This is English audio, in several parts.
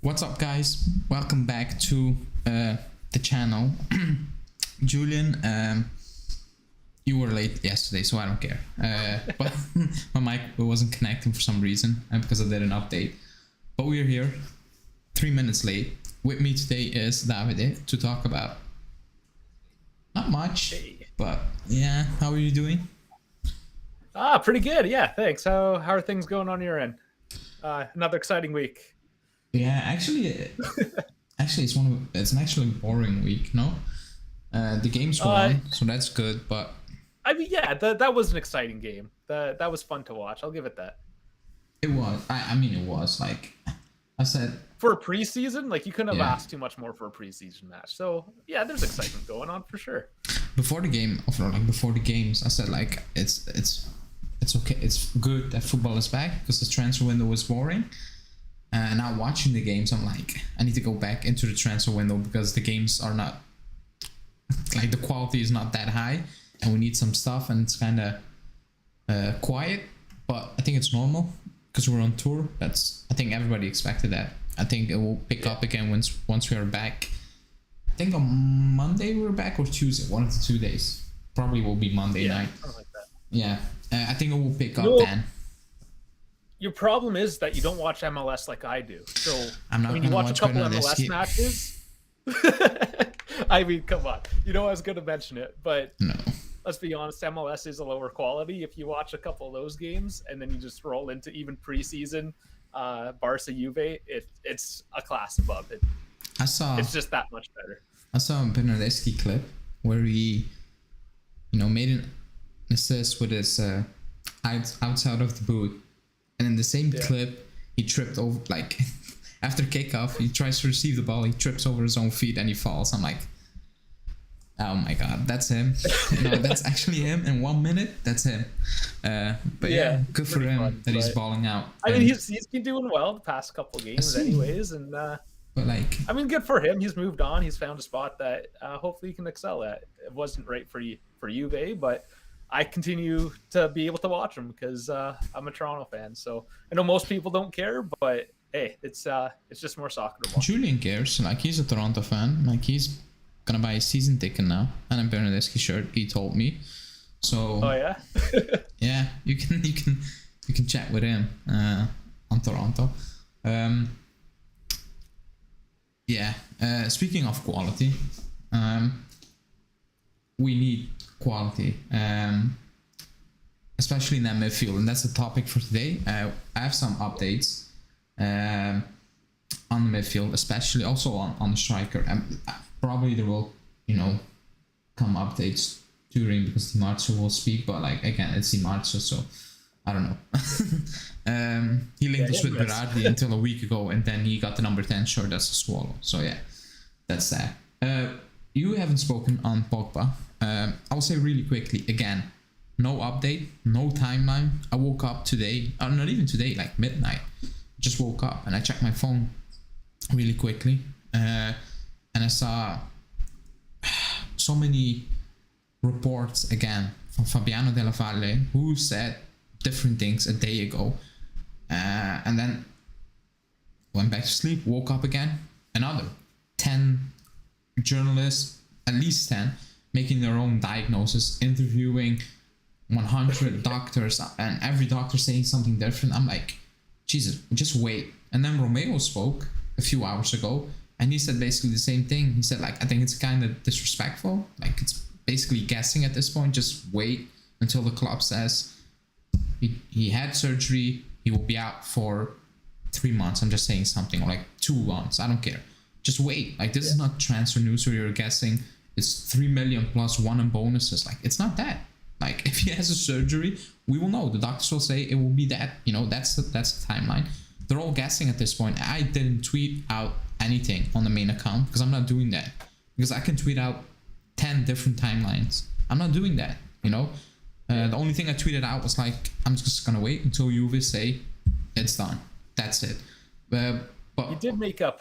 What's up, guys? Welcome back to the channel. Julian, you were late yesterday, so I don't care. But my mic wasn't connecting for some reason because I did an update. But we're here, 3 minutes late. With me today is Davide to talk about not much, but yeah, how are you doing? Pretty good. Yeah, thanks. How are things going on your end? Another exciting week. Yeah, actually, it's an actually boring week. No, the games were Uh, on, so that's good. But I mean, yeah, that was an exciting game. That was fun to watch. I'll give it that. it was. I mean, it was like I said. For a preseason, like you couldn't have Yeah. asked too much more for a preseason match. So yeah, there's excitement going on for sure. Before the game, or like before the games, I said like it's okay. It's good that football is back because the transfer window was boring. And now watching the games, I'm like, I need to go back into the transfer window because the games are not like the quality is not that high, and we need some stuff, and it's kind of quiet. But I think it's normal because we're on tour. I think everybody expected that. I think it will pick up again once we are back. I think on Monday we're back or Tuesday, one of the 2 days. Probably will be Monday night. Something like that. Yeah, I think it will pick up then. Your problem is that you don't watch MLS like I do. So I'm not I mean, you gonna watch a couple Bernardeschi. MLS matches. I mean, come on. You know I was going to mention it, but No. let's be honest, MLS is a lower quality. If you watch a couple of those games and then you just roll into even preseason Barca Juve, it's a class above it. It's just that much better. I saw a Bernardeschi clip where he, made an assist with his outside of the boot, and in the same clip he tripped over, like after kickoff he tries to receive the ball, he trips over his own feet and he falls. I'm like, oh my god, that's him. That's actually him in 1 minute. That's him. But yeah, good for him that he's balling out. I mean, he's been doing well the past couple games anyways, and but like, I mean, good for him. He's moved on. He's found a spot that hopefully he can excel at. It wasn't right for Juve, but I continue to be able to watch him because I'm a Toronto fan. So I know most people don't care, but hey, it's just more soccer to watch. Julian cares. Like, he's a Toronto fan. Like, he's gonna buy a season ticket now and a Bernardeschi shirt. He told me. So. Oh yeah. Yeah, you can chat with him on Toronto. Yeah. Speaking of quality, we need quality, especially in that midfield, and that's the topic for today. I have some updates on the midfield, especially also on the striker. Probably there will, come updates during, because Di Marzio will speak, but like again, it's Di Marzio, so I don't know. He linked us with Berardi until a week ago, and then he got the number 10 shirt. That's a swallow. So yeah, that's that. You haven't spoken on Pogba. I'll say really quickly again, no update, no timeline. I woke up today, or not even today, like midnight. Just woke up and I checked my phone really quickly, and I saw so many reports again from Fabiano Della Valle, who said different things a day ago, and then went back to sleep, woke up again, another 10 journalists, at least 10, making their own diagnosis, interviewing 100 doctors, and every doctor saying something different. I'm like, Jesus, just wait. And then Romeo spoke a few hours ago, and he said basically the same thing. He said, like, I think it's kind of disrespectful, like it's basically guessing at this point. Just wait until the club says he had surgery, he will be out for 3 months. I'm just saying something, or like 2 months, I don't care. Just wait. Like, this is not transfer news where you're guessing. It's 3 million plus one in bonuses. Like, it's not that. Like, if he has a surgery, we will know. The doctors will say it will be that. That's the timeline. They're all guessing at this point. I didn't tweet out anything on the main account because I'm not doing that. Because I can tweet out 10 different timelines. I'm not doing that. The only thing I tweeted out was like, I'm just gonna wait until Juve say it's done. That's it. But you did make on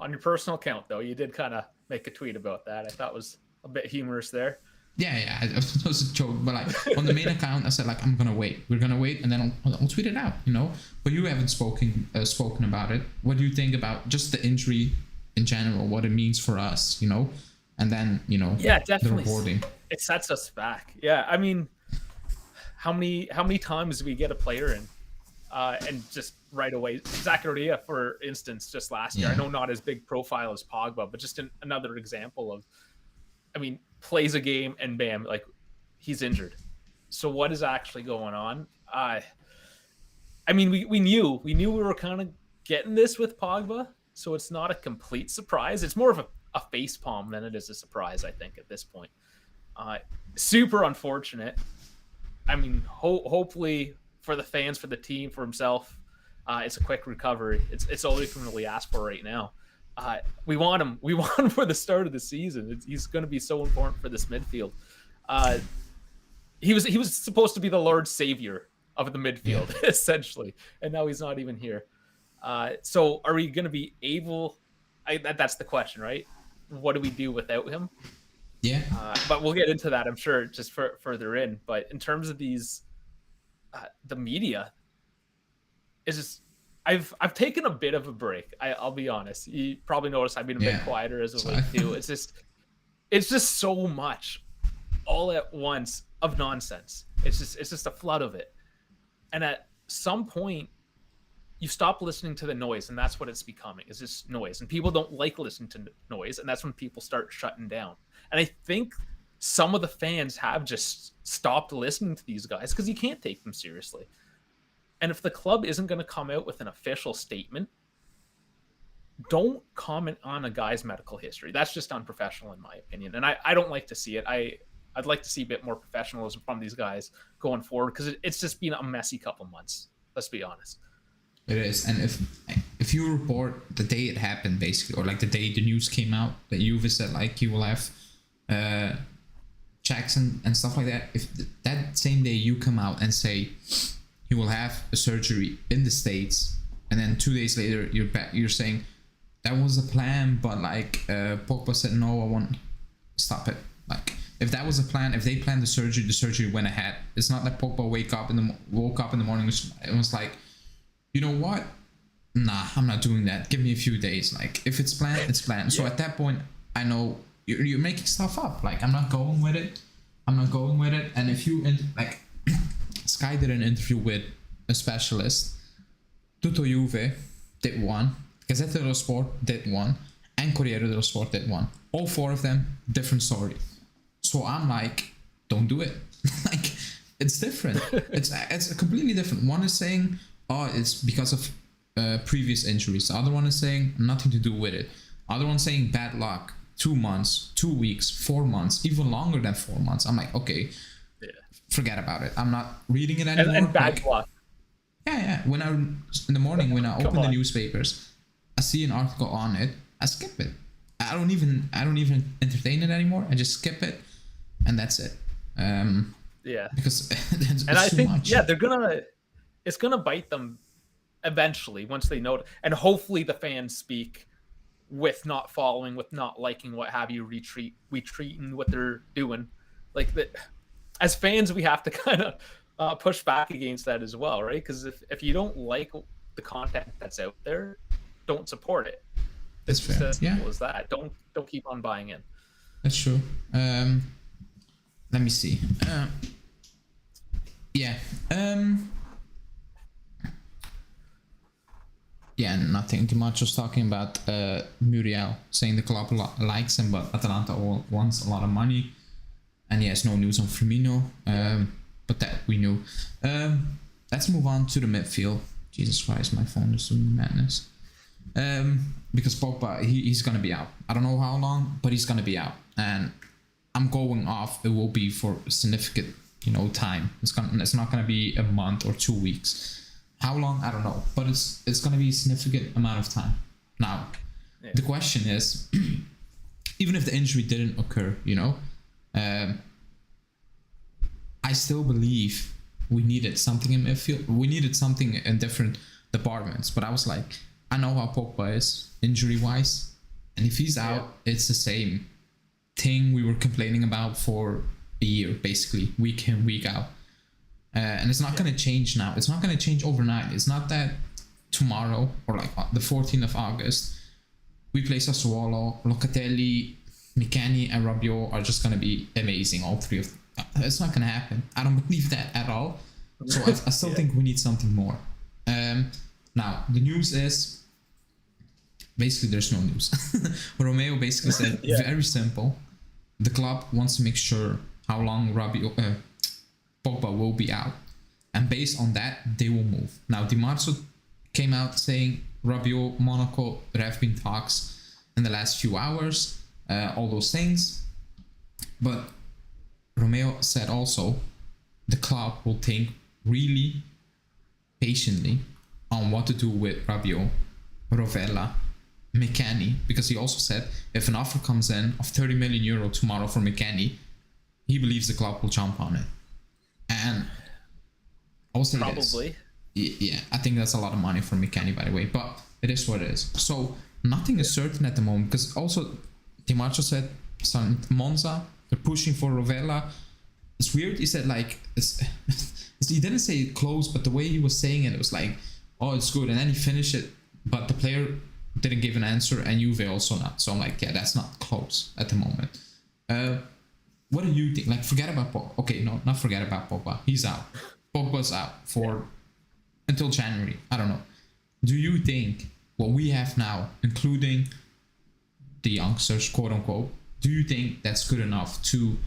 your personal account though. You did kind of make a tweet about that. I thought was a bit humorous there. Yeah, it was a joke, but like on the main account, I said like I'm gonna wait. We're gonna wait, and then I'll tweet it out, you know. But you haven't spoken about it. What do you think about just the injury in general? What it means for us, you know, and then you know, Yeah, definitely. the rewarding. It sets us back. Yeah, I mean, how many times do we get a player in, and just right away, Zakaria, for instance, just last year. I know not as big profile as Pogba, but just another example of, I mean, plays a game and bam, like he's injured. So what is actually going on? I mean, we knew we were kind of getting this with Pogba, so it's not a complete surprise. It's more of a face palm than it is a surprise, I think, at this point. Super unfortunate. I mean, hopefully for the fans, for the team, for himself, it's a quick recovery. It's all we can really ask for right now. We want him. We want him for the start of the season. He's going to be so important for this midfield. He was supposed to be the Lord Savior of the midfield, essentially, and now he's not even here. So are we going to be able? That's the question, right? What do we do without him? Yeah. But we'll get into that, I'm sure, just further in. But in terms of these, the media is just. I've taken a bit of a break. I'll be honest. You probably noticed I've been a bit quieter as of late too. It's just so much, all at once, of nonsense. It's just a flood of it. And at some point, you stop listening to the noise, and that's what it's becoming. It's just noise, and people don't like listening to noise, and that's when people start shutting down. And I think some of the fans have just stopped listening to these guys because you can't take them seriously. And if the club isn't going to come out with an official statement, don't comment on a guy's medical history. That's just unprofessional, in my opinion. And I don't like to see it. I'd like to see a bit more professionalism from these guys going forward, because it's just been a messy couple months. Let's be honest. It is. And if you report the day it happened, basically, or like the day the news came out that Juve said like you will have Jackson and stuff like that, if that same day you come out and say you will have a surgery in the States, and then 2 days later you're saying that was a plan, but like Pogba said no, I want stop it. Like if that was a plan, if they planned the surgery went ahead. It's not that Pogba woke up in the morning. It was like, you know what? Nah, I'm not doing that. Give me a few days. Like if it's planned, it's planned. So at that point, I know you're making stuff up. Like I'm not going with it. And if you like. Sky did an interview with a specialist. Tutto Juve did one. Gazzetta dello Sport did one. And Corriere dello Sport did one. All four of them, different story. So I'm like, don't do it. Like, it's different. It's completely different. One is saying, oh, it's because of previous injuries. The other one is saying, nothing to do with it. Other one saying, bad luck. 2 months, 2 weeks, 4 months, even longer than 4 months. I'm like, okay. Forget about it. I'm not reading it anymore. And bad luck. Yeah. When in the morning when I open the newspapers, I see an article on it. I skip it. I don't even entertain it anymore. I just skip it, and that's it. Because it's and I too think much. it's gonna bite them eventually once they know it, and hopefully the fans speak with not following, with not liking, what have you, retreating what they're doing, like that. As fans, we have to kind of push back against that as well, right? Because if you don't like the content that's out there, don't support it. It's just as simple as that. Don't keep on buying in. That's true. Let me see. Nothing too much. Was talking about Muriel saying the club likes him, but Atalanta wants a lot of money. And yes, no news on Firmino, but that we knew. Let's move on to the midfield. Jesus Christ, my phone is doing madness. Because Pogba, he's going to be out. I don't know how long, but he's going to be out. And I'm going off, it will be for a significant, time. It's not going to be a month or 2 weeks. How long? I don't know. But it's going to be a significant amount of time. Now, the question is, even if the injury didn't occur, I still believe we needed something in midfield. We needed something in different departments. But I was like, I know how Pogba is injury-wise. And if he's out, it's the same thing we were complaining about for a year, basically, week in, week out. And it's not going to change now. It's not going to change overnight. It's not that tomorrow or like the 14th of August, we play Sassuolo, Locatelli, McKennie, and Rabiot are just going to be amazing, all three of them. It's not going to happen. I don't believe that at all. So I still think we need something more. Now, the news is, basically there's no news. Romeo basically said, very simple, the club wants to make sure how long Pogba will be out. And based on that, they will move. Now, Di Marzio came out saying, Rabiot, Monaco, there have been talks in the last few hours, all those things. But Romeo said also, the club will think really patiently on what to do with Rabiot, Rovella, McKennie, because he also said if an offer comes in of 30 million euro tomorrow for McKennie, he believes the club will jump on it. And I'll say probably. Yeah, I think that's a lot of money for McKennie, by the way, but it is what it is. So nothing is certain at the moment, because also Di Marzio said Monza, they're pushing for Rovella. It's weird, he said like he didn't say it close, but the way he was saying it was like, oh, it's good, and then he finished it, but the player didn't give an answer, and Juve also not. So I'm like, yeah, that's not close at the moment. What do you think? Like, forget about Pogba. Okay, no, not forget about Pogba. He's out. Pogba's out for until January. I don't know. Do you think what we have now, including the youngsters, quote unquote, do you think that's good enough to,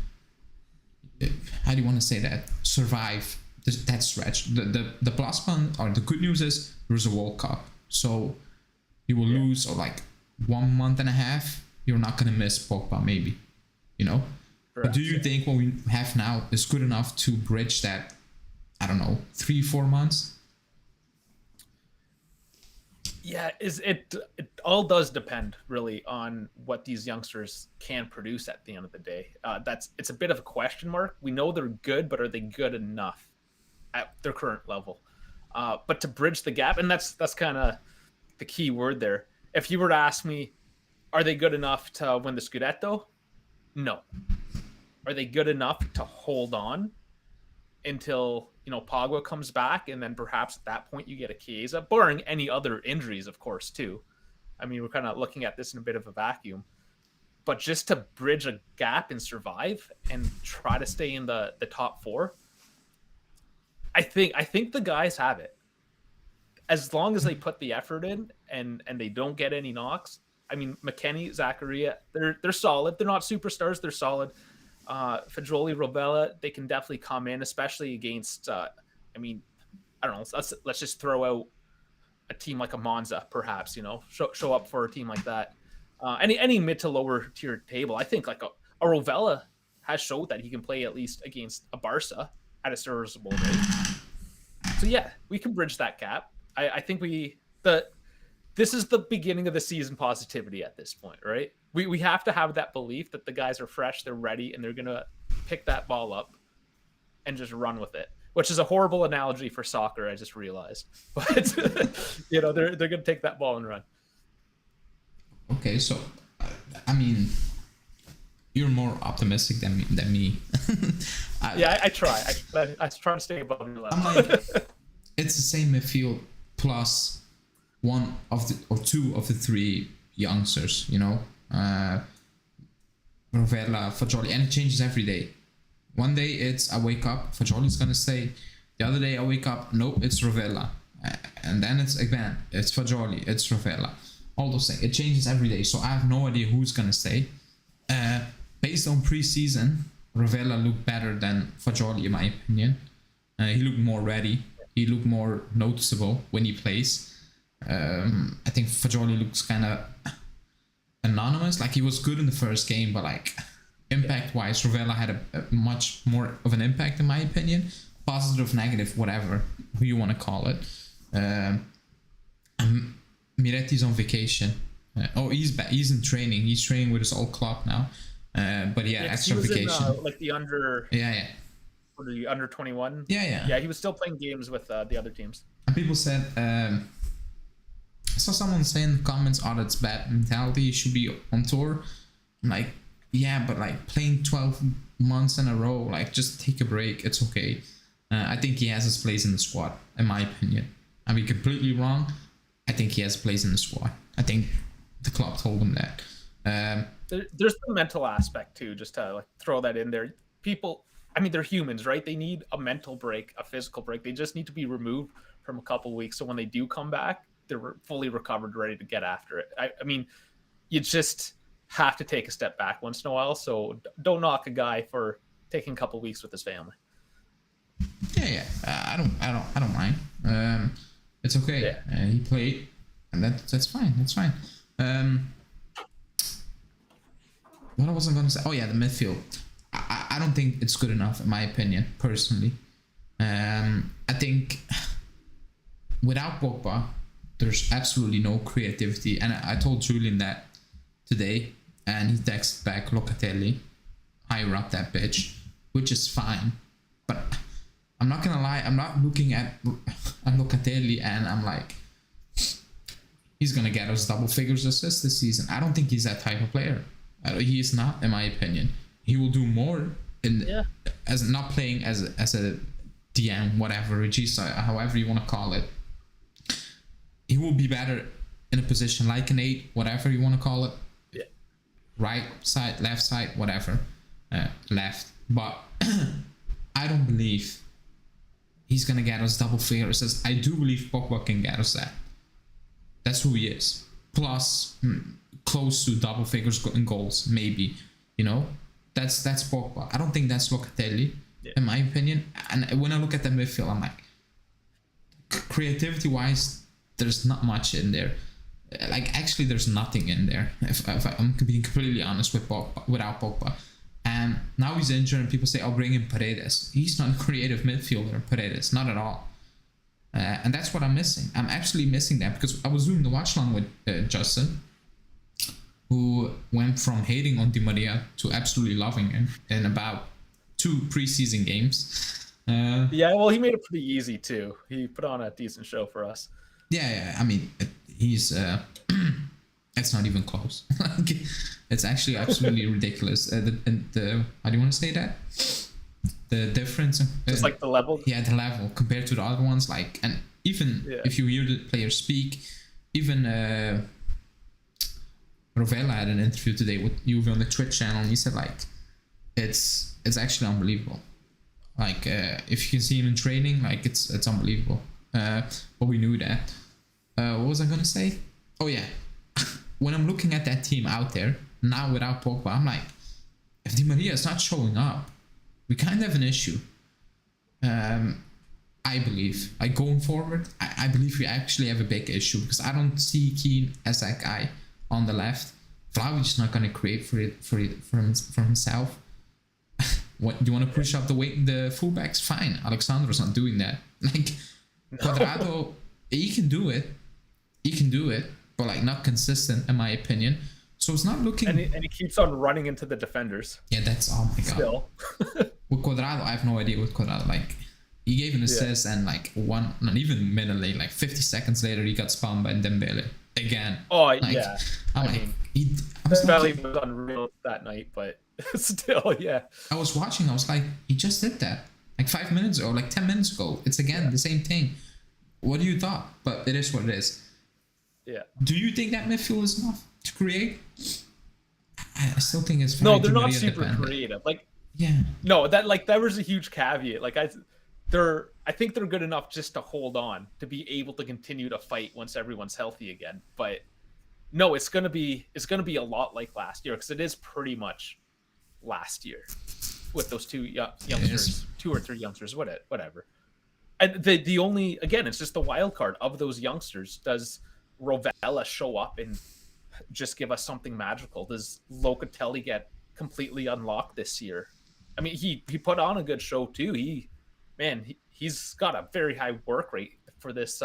how do you want to say that, survive that stretch? The plus point, or the good news is there's a World Cup. So you will lose, or like 1 month and a half, you're not going to miss Pogba, maybe, you know? But do you think what we have now is good enough to bridge that, I don't know, 3-4 months? Yeah, it all does depend really on what these youngsters can produce at the end of the day. It's a bit of a question mark. We know they're good, but are they good enough at their current level? But to bridge the gap, and that's kind of the key word there. If you were to ask me, are they good enough to win the Scudetto? No. Are they good enough to hold on until, Pogba comes back, and then perhaps at that point you get a Chiesa, barring any other injuries, of course, too. I mean, we're kind of looking at this in a bit of a vacuum. But just to bridge a gap and survive and try to stay in the top four, I think the guys have it. As long as they put the effort in and they don't get any knocks. I mean, McKennie, Zakaria, they're solid. They're not superstars. They're solid. Fagioli, Rovella, they can definitely come in, especially against, I don't know, let's just throw out a team like a Monza, perhaps, show up for a team like that. Any mid to lower tier table, I think like a Rovella has showed that he can play at least against a Barca at a serviceable rate. So yeah, we can bridge that gap. I think this is the beginning of the season positivity at this point, right? We have to have that belief that the guys are fresh, they're ready, and they're going to pick that ball up and just run with it, which is a horrible analogy for soccer, I just realized. But, they're going to take that ball and run. Okay, so, I mean, you're more optimistic than me. I try. I try to stay above your level. I'm like, it's the same midfield plus one of the, or two of the three youngsters, Rovella, Fagioli, and it changes every day. One day it's I wake up, Fagioli's gonna stay. The other day I wake up, nope, it's Rovella, and then it's again, it's Fagioli, it's Rovella. All those things. It changes every day, so I have no idea who's gonna stay. Based on preseason, Rovella looked better than Fagioli in my opinion. He looked more ready. He looked more noticeable when he plays. I think Fagioli looks kind of anonymous. Like he was good in the first game, but like impact-wise, Rovella had a much more of an impact in my opinion. Positive, negative, whatever who you want to call it. Miretti's on vacation. He's back. He's in training. He's training with his old club now. But yeah, extra vacation. In, like the under. Yeah. What are you, under 21? Yeah. Yeah, he was still playing games with the other teams. And people said, I saw someone say in the comments, oh, that's bad mentality. He should be on tour. I'm like, yeah, but like playing 12 months in a row. Like, just take a break. It's okay. I think he has his place in the squad, in my opinion. I mean, completely wrong. I think he has a place in the squad. I think the club told him that. There's the mental aspect too, just to like throw that in there. People, I mean, they're humans, right? They need a mental break, a physical break. They just need to be removed from a couple of weeks, so when they do come back, they're fully recovered, ready to get after it. I mean, you just have to take a step back once in a while. So don't knock a guy for taking a couple of weeks with his family. Yeah. I don't mind. It's okay. Yeah. He played, and that's fine. That's fine. What was I gonna say? Oh yeah, the midfield. I don't think it's good enough, in my opinion, personally. I think without Pogba, there's absolutely no creativity. And I told Julian that today, and he texted back Locatelli, higher up that bitch, which is fine. But I'm not gonna lie, I'm not looking at Locatelli and I'm like, he's gonna get us double figures assists this season. I don't think he's that type of player. He is not, in my opinion. He will do more as not playing as a DM, whatever, Regista, however you want to call it. He will be better in a position like an 8, whatever you want to call it. Yeah. Right side, left side, whatever. Left. But I don't believe he's going to get us double figures. I do believe Pogba can get us that. That's who he is. Plus, close to double figures in goals, maybe. You know? That's Pogba. I don't think that's Locatelli, in my opinion. And when I look at the midfield, I'm like, creativity-wise, there's not much in there. Like, actually, there's nothing in there. If I'm being completely honest with Pogba, without Pogba. And now he's injured, and people say, "Oh, bring in Paredes." He's not a creative midfielder, Paredes, not at all. And that's what I'm missing. I'm actually missing that because I was doing the watch along with Justin, who went from hating on Di Maria to absolutely loving him in about 2 preseason games. Yeah, well, he made it pretty easy too. He put on a decent show for us. Yeah. I mean, he's it's not even close. It's actually absolutely ridiculous. The how do you want to say that? The difference. Just like the level. Yeah, the level compared to the other ones. Like, and even if you hear the players speak, even Rovella had an interview today with Juve on the Twitch channel, and he said like, it's actually unbelievable. Like, if you can see him in training, like it's unbelievable. But we knew that. What was I gonna say? Oh yeah, when I'm looking at that team out there now without Pogba, I'm like, if Di Maria is not showing up, we kind of have an issue. I believe, like going forward, I believe we actually have a big issue because I don't see Keane as that guy on the left. Vlahovic's not gonna create for himself. What do you want to push up the fullbacks? Fine, Alexandro's not doing that. Like, no. Cuadrado, he can do it, but like not consistent, in my opinion. So it's not looking. And he keeps on running into the defenders. Yeah, that's oh my god. Still. With Cuadrado, I have no idea with Cuadrado. Like, he gave an assist, and like not even a minute late, like 50 seconds later, he got spun by Dembele again. Oh like, yeah. I'm like, Dembele was unreal that night, but still, yeah. I was watching. I was like, he just did that like 5 minutes ago, like 10 minutes ago. It's again the same thing. What do you thought? But it is what it is. Yeah. Do you think that midfield is enough to create? I still think it's no. They're not super creative. Like, yeah. No, that was a huge caveat. Like I think they're good enough just to hold on, to be able to continue to fight once everyone's healthy again. But no, it's gonna be a lot like last year because it is pretty much last year with those 2 youngsters, 2 or 3 youngsters, whatever. And the only, again, it's just the wild card of those youngsters. Does Rovella show up and just give us something magical? Does Locatelli get completely unlocked this year? I mean, he put on a good show too. He's got a very high work rate for this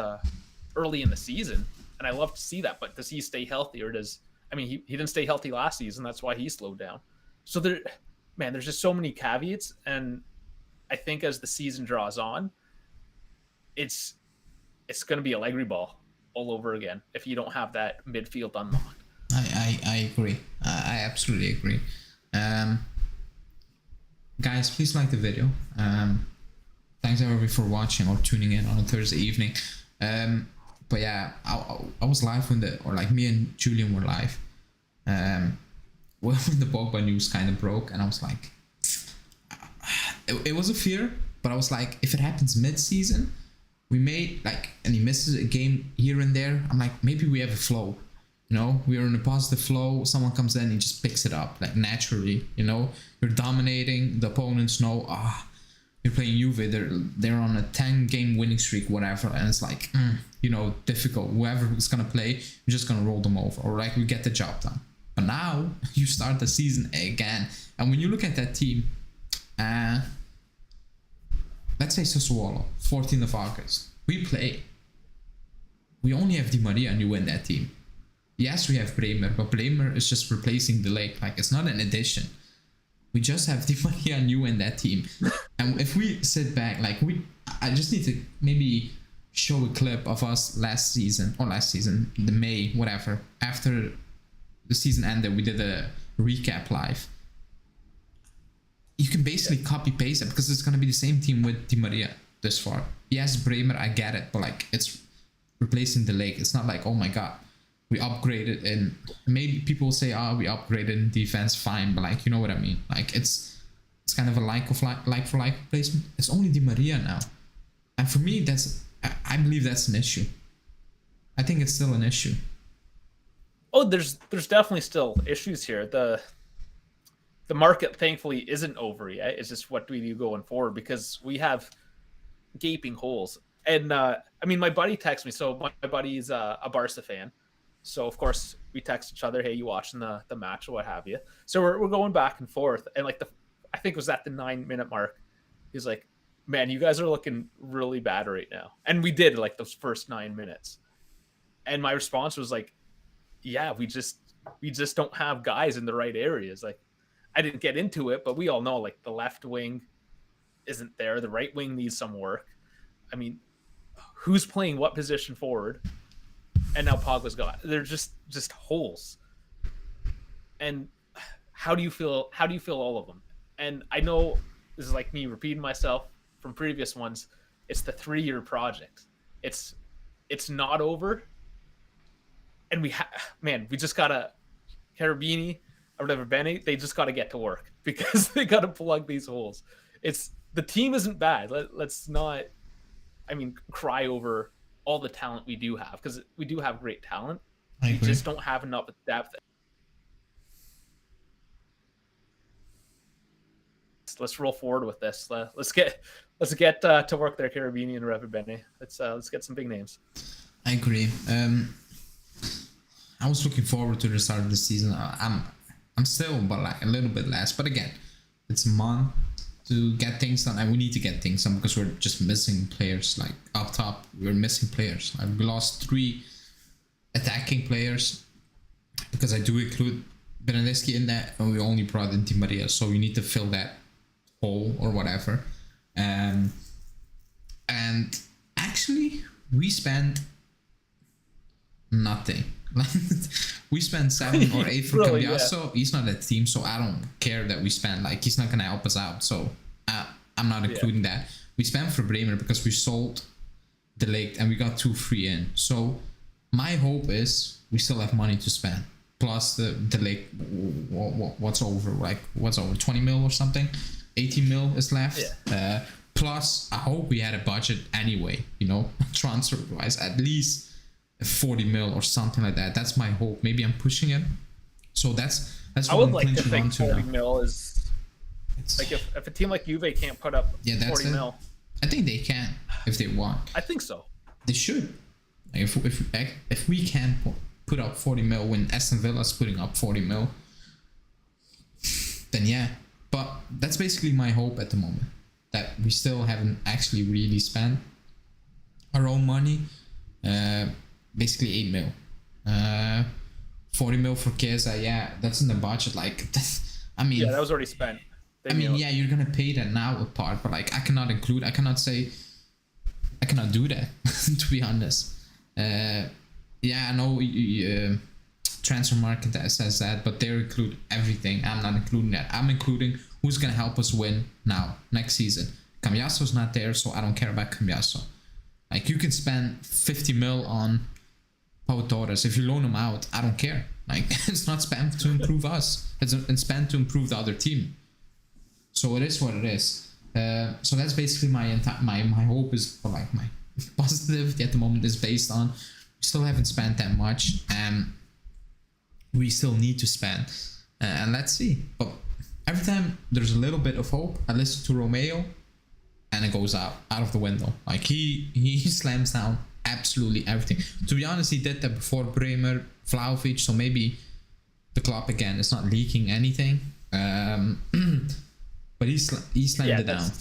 early in the season, and I love to see that. But does he stay healthy, or he didn't stay healthy last season? That's why he slowed down. So there's just so many caveats, and I think as the season draws on, it's going to be Allegri ball all over again if you don't have that midfield unlocked. I agree. I absolutely agree. guys, please like the video. Thanks everybody for watching or tuning in on a Thursday evening. But yeah, I was live when me and Julian were live. When the Pogba news kind of broke, and I was like, it was a fear, but I was like, if it happens mid-season, we made and he misses a game here and there, I'm like, maybe we have a flow. You know, we're in a positive flow. Someone comes in and he just picks it up naturally. You know, you're dominating. The opponents know, you're playing Juve. They're on a 10-game winning streak, whatever, and it's difficult. Whoever is gonna play, you're just gonna roll them over, or we get the job done. But now you start the season again, and when you look at that team, let's say Sassuolo, 14th of August, we play. We only have Di Maria and you in that team. Yes, we have Bremer, but Bremer is just replacing De Ligt. It's not an addition. We just have Di Maria and you in that team. And if we sit back, I just need to maybe show a clip of us last season, the May, whatever. After the season ended, we did a recap live. You can basically copy paste it because it's going to be the same team with Di Maria this far. Yes, Bremer, I get it, but it's replacing De Ligt. It's not oh my god, we upgraded, and maybe people will say, we upgraded in defense, fine, but you know what I mean. It's kind of a like for like replacement. It's only Di Maria now, and for me, I believe that's an issue. I think it's still an issue. Oh, there's definitely still issues here. The market thankfully isn't over yet. It's just what do we do going forward, because we have gaping holes. And my buddy texted me. So my buddy's a Barca fan. So of course we text each other, hey, you watching the match or what have you. So we're going back and forth, and I think it was at the 9-minute mark. He's like, man, you guys are looking really bad right now. And we did those first 9 minutes. And my response was yeah, we just don't have guys in the right areas. I didn't get into it, but we all know the left wing isn't there. The right wing needs some work. I mean, who's playing what position forward? And now Pogba's gone. They're just holes. And how do you feel all of them? And I know this is me repeating myself from previous ones. It's the 3-year project. It's not over. And we just gotta Carabini or whatever, Benny, they just gotta get to work, because they gotta plug these holes. The team isn't bad. Let's not cry over all the talent we do have, because we do have great talent. We just don't have enough depth. Let's roll forward with this. Let's get to work there, Carabini and Rever Benny. Let's get some big names. I agree. I was looking forward to the start of the season. I'm still, but a little bit less. But again, it's a month to get things done, and we need to get things done because we're just missing players. Up top, we're missing players. We lost 3 attacking players, because I do include Bernardeschi in that, and we only brought in Di Maria, so you need to fill that hole or whatever. And actually, we spent nothing. We spent 7 or 8 for really, Cambiasso. Yeah. He's not a team, so I don't care that we spent. He's not gonna help us out, so I'm not including that. We spent for Bremer because we sold De Ligt and we got 2 free in. So my hope is we still have money to spend, plus the De Ligt. What's over 20 mil or something, 18 mil is left. Yeah. Plus I hope we had a budget anyway, transfer wise, at least 40 mil or something like that. That's my hope. Maybe I'm pushing it. So that's I would like to think 40 mil is if a team like Juve can't put up 40 mil. I think they can if they want. I think so. They should. If we can put up 40 mil when Aston Villa's putting up 40 mil, then yeah. But that's basically my hope at the moment, that we still haven't actually really spent our own money. Basically 8 mil. 40 mil for Chiesa, yeah, that's in the budget. Yeah, that was already spent. Yeah, you're gonna pay that now apart, but I cannot do that. To be honest. Yeah, I know transfer market that says that, but they include everything. I'm not including that. I'm including who's gonna help us win now next season? Cambiaso's not there, so I don't care about Cambiaso. Like, you can spend 50 mil on Pau Torres. If you loan him out, I don't care. Like, it's not spent to improve us. It's spent to improve the other team. So it is what it is. So that's basically my hope is, or like my positivity at the moment is based on, we still haven't spent that much, and we still need to spend. And let's see. But every time there's a little bit of hope, I listen to Romeo, and it goes out of the window. Like, he slams down absolutely everything. To be honest, he did that before Bremer, Vlahovic, so maybe the club again is not leaking anything. But he slammed it down.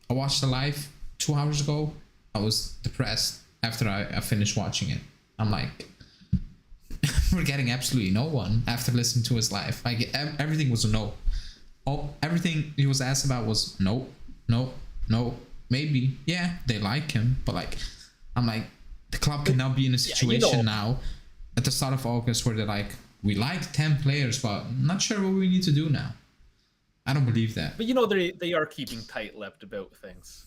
I watched the live 2 hours ago. I was depressed after I finished watching it. I'm like, we're getting absolutely no one after listening to his live. Like, everything was a no. Everything he was asked about was no, maybe, yeah, they like him, but like, I'm like, the club can now be in a situation now at the start of August where they're like, we like 10 players, but I'm not sure what we need to do now. I don't believe that. But they are keeping tight-lipped about things.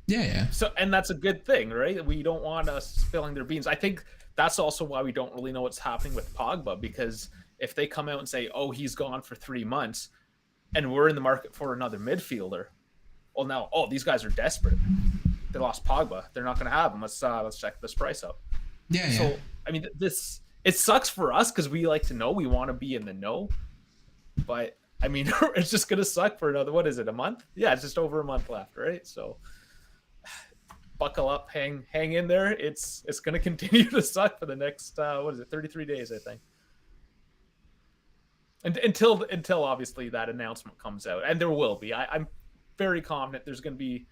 Yeah. So, and that's a good thing, right? We don't want us spilling their beans. I think that's also why we don't really know what's happening with Pogba, because if they come out and say, oh, he's gone for 3 months, and we're in the market for another midfielder, well, now, these guys are desperate. They lost Pogba. They're not going to have him. Let's check this price out. Yeah. So, I mean, it sucks for us because we like to know. We want to be in the know. But, I mean, it's just going to suck for another, what is it, a month? Yeah, it's just over a month left, right? So, buckle up, hang in there. It's going to continue to suck for the next, 33 days, I think. And until obviously that announcement comes out. And there will be. I'm very confident there's going to be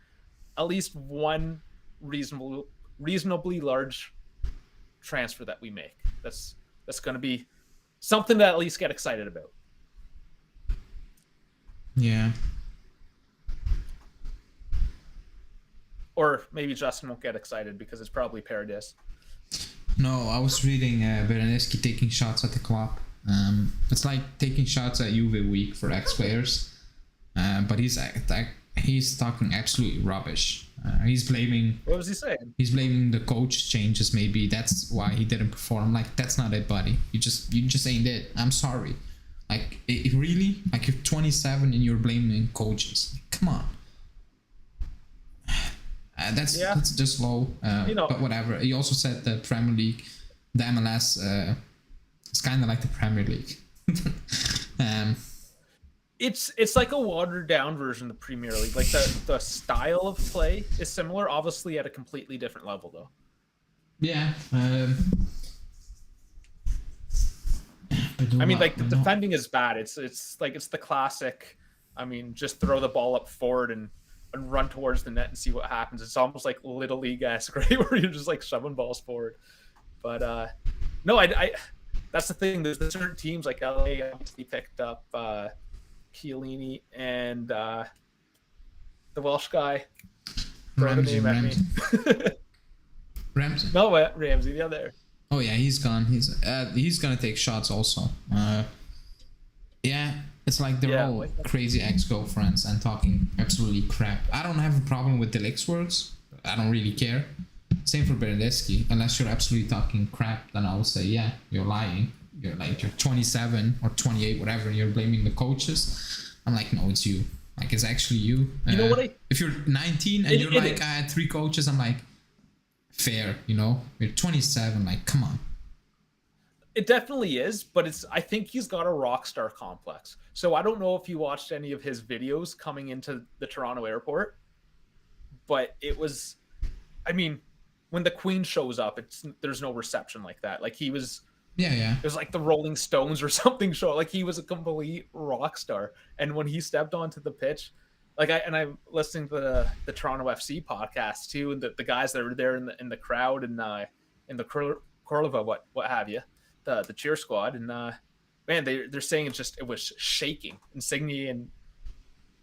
at least one reasonably large transfer that we make. That's going to be something to at least get excited about. Yeah. Or maybe Justin won't get excited because it's probably Paradis. No, I was reading Bernardeschi taking shots at the club. It's like taking shots at Juve week for ex-players. But he's talking absolutely rubbish. He's blaming. What was he saying? He's blaming the coach changes. Maybe that's why he didn't perform. Like, that's not it, buddy. You just ain't it. I'm sorry. Like, it really, like, you're 27 and you're blaming coaches. Come on. That's just low. But whatever. He also said the Premier League, the MLS, it's kind of like the Premier League. It's like a watered down version of the Premier League. Like the style of play is similar, obviously at a completely different level though. Yeah. I mean, like, the defending is bad. It's the classic. I mean, just throw the ball up forward and run towards the net and see what happens. It's almost like Little League-esque, right? Where you're just like shoving balls forward. But no, I that's the thing. There's certain teams like LA obviously picked up Chiellini and the Welsh guy. Ramsey. Ramsey. No, Ramsey, the other. Oh yeah, he's gone. He's gonna take shots also. Yeah, it's like they're all crazy ex-girlfriends and talking absolutely crap. I don't have a problem with Delict's words. I don't really care. Same for Bernardeschi. Unless you're absolutely talking crap, then I will say, yeah, you're lying. You're 27 or 28, whatever, and you're blaming the coaches. I'm like, no, it's you. Like, it's actually you. You know what? If you're 19 and you're like, I had 3 coaches, I'm like, fair, you know? You're 27, like, come on. It definitely is, but I think he's got a rock star complex. So I don't know if you watched any of his videos coming into the Toronto airport, but it was, I mean, when the Queen shows up, there's no reception like that. Like, he was, it was like the Rolling Stones or something show. Like, he was a complete rock star. And when he stepped onto the pitch, like, I'm listening to the Toronto FC podcast too, and the guys that were there in the crowd and in the Corlova, what have you, the cheer squad, and man, they're saying it was shaking. Insigne and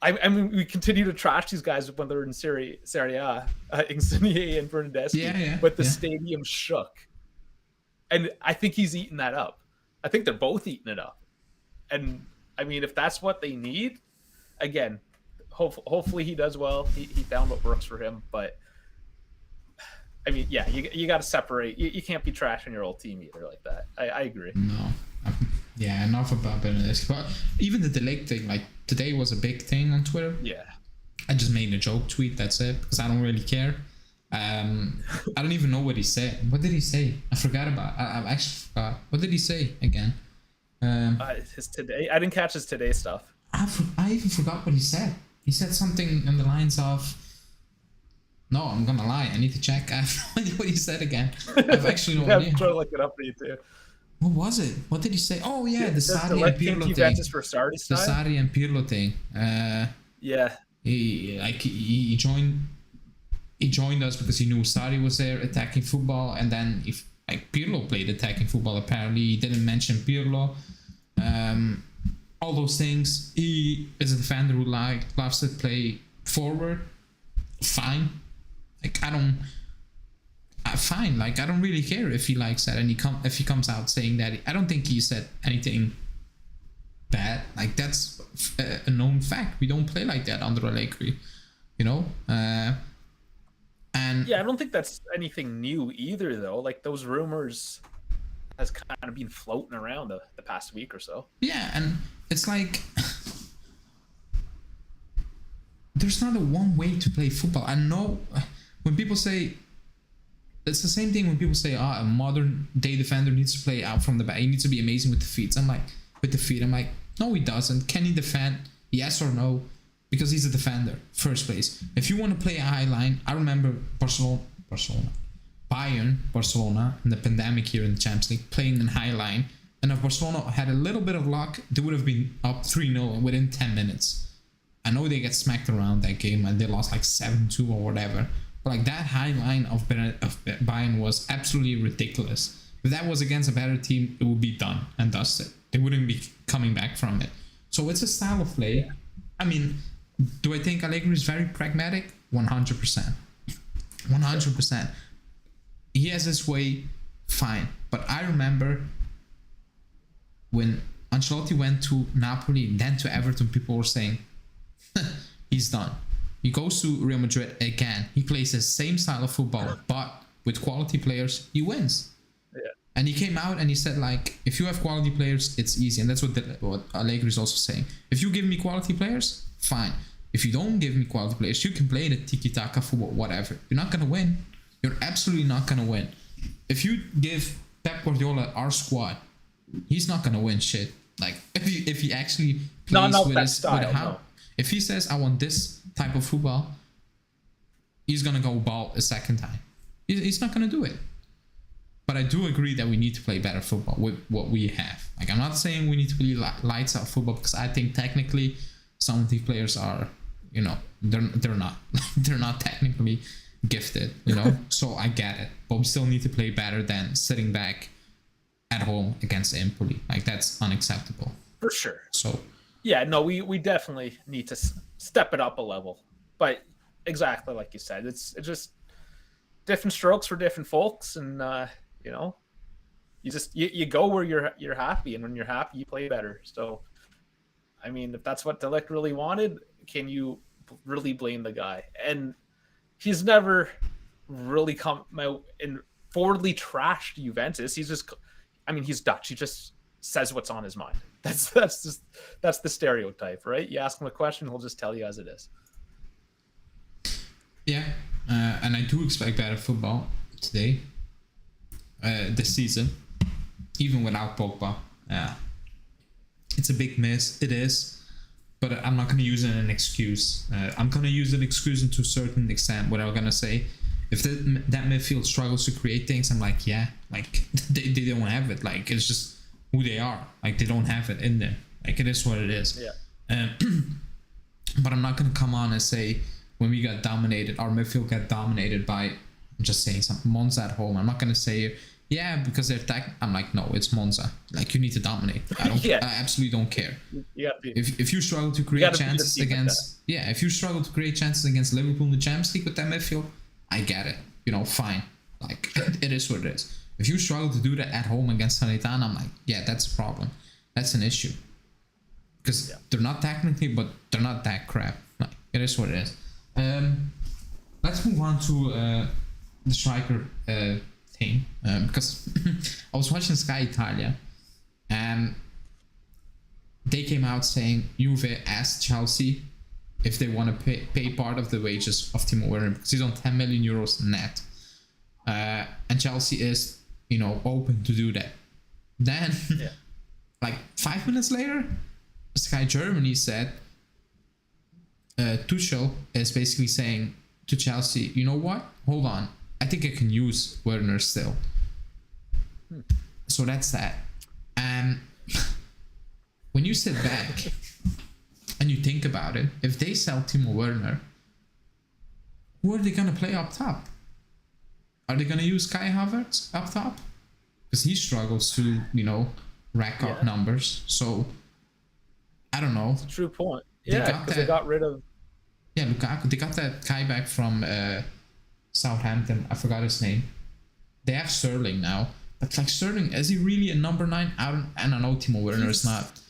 I mean, we continue to trash these guys when they're in Serie A, Insigne and Bernardeschi, but the stadium shook, and I think he's eating that up. I think they're both eating it up, and I mean, if that's what they need. again, hopefully he does well. He found what works for him, but I mean, yeah, you got to separate. You can't be trashing your old team either like that. I agree. No. Yeah, enough about Benedict. But even the delay thing, like today was a big thing on Twitter. Yeah. I just made a joke tweet, that's it, because I don't really care. I don't even know what he said. What did he say? I forgot about. I actually forgot. What did he say again? His today. I didn't catch his today stuff. I even forgot what he said. He said something in the lines of, no, I'm gonna lie, I need to check. I have no idea what he said again. I've actually no idea. I'm trying to look it up for you too. What was it? What did he say? Oh yeah, the Sarri and Pirlo thing. Juventus for Sarri the Sarri and Pirlo thing. Yeah. He joined us because he knew Sarri was there attacking football, and then if like Pirlo played attacking football, apparently he didn't mention Pirlo. All those things. He is a defender who loves to play forward. Fine. Like fine. Like I don't really care if he likes that, and if he comes out saying that. I don't think he said anything bad. Like that's a known fact. We don't play like that under Allegri, you know. And yeah, I don't think that's anything new either, though. Like those rumors has kind of been floating around the past week or so. Yeah, and it's like there's not a one way to play football. I know when people say it's the same thing when people say, a modern day defender needs to play out from the back. He needs to be amazing with the feet. I'm like, no, he doesn't. Can he defend? Yes or no? Because he's a defender, first place. If you want to play a high line, I remember Bayern, Barcelona, in the pandemic here in the Champions League, playing in high line. And if Barcelona had a little bit of luck, they would have been up 3-0 within 10 minutes. I know they get smacked around that game and they lost like 7-2 or whatever. But like that high line of Bayern was absolutely ridiculous. If that was against a better team, it would be done and dusted. They wouldn't be coming back from it. So it's a style of play. I mean, do I think Allegri is very pragmatic? 100%. 100%. He has his way, fine. But I remember when Ancelotti went to Napoli, then to Everton, people were saying, he's done. He goes to Real Madrid again. He plays the same style of football, but with quality players, he wins. Yeah. And he came out and he said, like, if you have quality players, it's easy. And that's what Allegri is also saying. If you give me quality players, fine. If you don't give me quality players, you can play the tiki-taka football, whatever. You're not going to win. You're absolutely not going to win. If you give Pep Guardiola our squad, he's not going to win shit. Like, if he actually plays with his style, no. If he says, I want this type of football, he's going to go ball a second time. He's not going to do it. But I do agree that we need to play better football with what we have. Like, I'm not saying we need to play lights out football, because I think technically some of these players are, you know, they're not. They're not technically gifted, you know. So I get it. But we still need to play better than sitting back at home against Empoli. Like, that's unacceptable. For sure. So yeah, no, we definitely need to step it up a level. But exactly like you said, it's just different strokes for different folks, and you know, you go where you're happy, and when you're happy, you play better. So, I mean, if that's what De Ligt really wanted, can you really blame the guy? And he's never really come out and forwardly trashed Juventus. He's just, I mean, he's Dutch. He just says what's on his mind. That's the stereotype, right? You ask him a question, he'll just tell you as it is. Yeah, and I do expect better football today, this season, even without Pogba. It's a big miss, it is, but I'm not going to use it as an excuse. I'm going to use an excuse to a certain extent. What I'm going to say, if that midfield struggles to create things, I'm like, yeah, like they don't have it. Like, it's just who they are. Like, they don't have it in them. Like, it is what it is. Yeah. But I'm not going to come on and say, when we got dominated, our midfield got dominated by, I'm just saying, some Monza at home. I'm not going to say, yeah, because they're I'm like, no, it's Monza. Like, you need to dominate. I don't. Yeah. I absolutely don't care. If you struggle to create chances against, if you struggle to create chances against Liverpool in the Champions League with that midfield, I get it. You know, fine. Like, it is what it is. If you struggle to do that at home against Salernitana, I'm like, yeah, that's a problem. That's an issue. because they're not technically, but they're not that crap. Like, it is what it is. Let's move on to the striker thing, because I was watching Sky Italia, and they came out saying Juve asked Chelsea if they want to pay part of the wages of Timo Werner because he's on 10 million euros net, and Chelsea is, open to do that. Then, like 5 minutes later, Sky Germany said Tuchel is basically saying to Chelsea, you know what? Hold on, I think I can use Werner still. So that's that. And when you sit back and you think about it, if they sell Timo Werner, who are they gonna play up top? Are they gonna use Kai Havertz up top? Because he struggles to, rack up numbers. So I don't know. That's a true point. Because they got rid of. Yeah, Lukaku. They got that guy back from Southampton. I forgot his name. They have Sterling now, but like Sterling, is he really a number 9? I don't know. Timo Werner is not,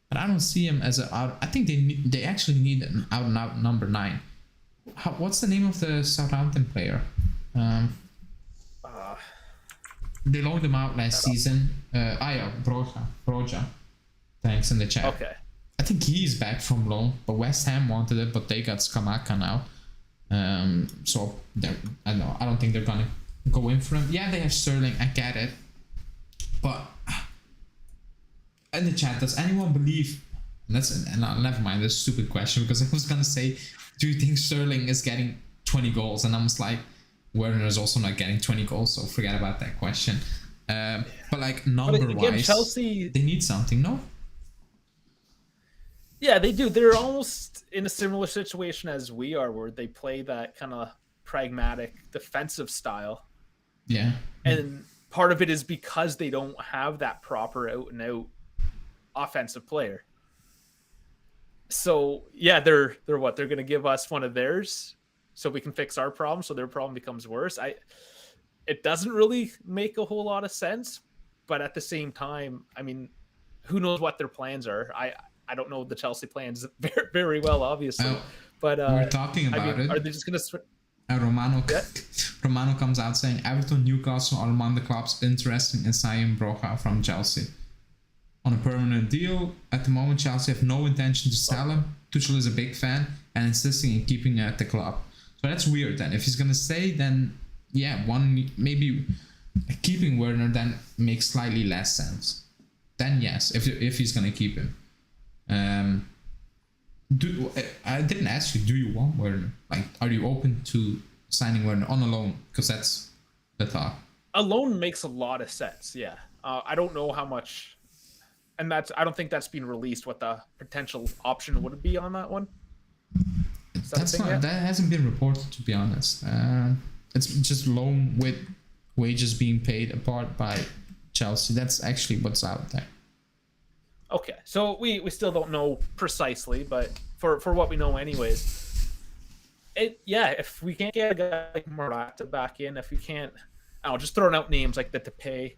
but I don't see him as a out. I think they actually need an out and out number 9. What's the name of the Southampton player? They loaned him out last season. Broja. Thanks in the chat. Okay. I think he's back from loan, but West Ham wanted it, but they got Skamaka now. So I don't think they're gonna go in for him. Yeah, they have Sterling. I get it, but in the chat, does anyone believe? Never mind this stupid question, because I was gonna say, do you think Sterling is getting 20 goals? And I was like, Werner is also not getting 20 goals, so forget about that question. But like number-wise, Chelsea, they need something, no? Yeah, they do. They're almost in a similar situation as we are, where they play that kind of pragmatic defensive style. Yeah. And part of it is because they don't have that proper out-and-out offensive player. So, yeah, they're what? They're going to give us one of theirs so we can fix our problem, so their problem becomes worse. It doesn't really make a whole lot of sense, but at the same time, I mean, who knows what their plans are? I don't know the Chelsea plans very, very well, obviously. But we're talking about it. Are they just going to? Romano comes out saying Everton, Newcastle are among the clubs interested in signing Broja from Chelsea on a permanent deal. At the moment, Chelsea have no intention to sell him. Tuchel is a big fan and insisting in keeping him at the club. So that's weird. Then if he's gonna stay, then maybe keeping Werner then makes slightly less sense. Then yes, if he's gonna keep him. I didn't ask you, do you want Werner? Like, are you open to signing Werner on a loan? Because that's the thought. A loan makes a lot of sense, yeah. I don't know how much, and I don't think that's been released, what the potential option would be on that one. That hasn't been reported, to be honest. It's just loan with wages being paid apart by Chelsea. That's actually what's out there. Okay, so we still don't know precisely, but for what we know anyways, if we can't get a guy like Morata back in, if we can't, just throwing out names like the Depay,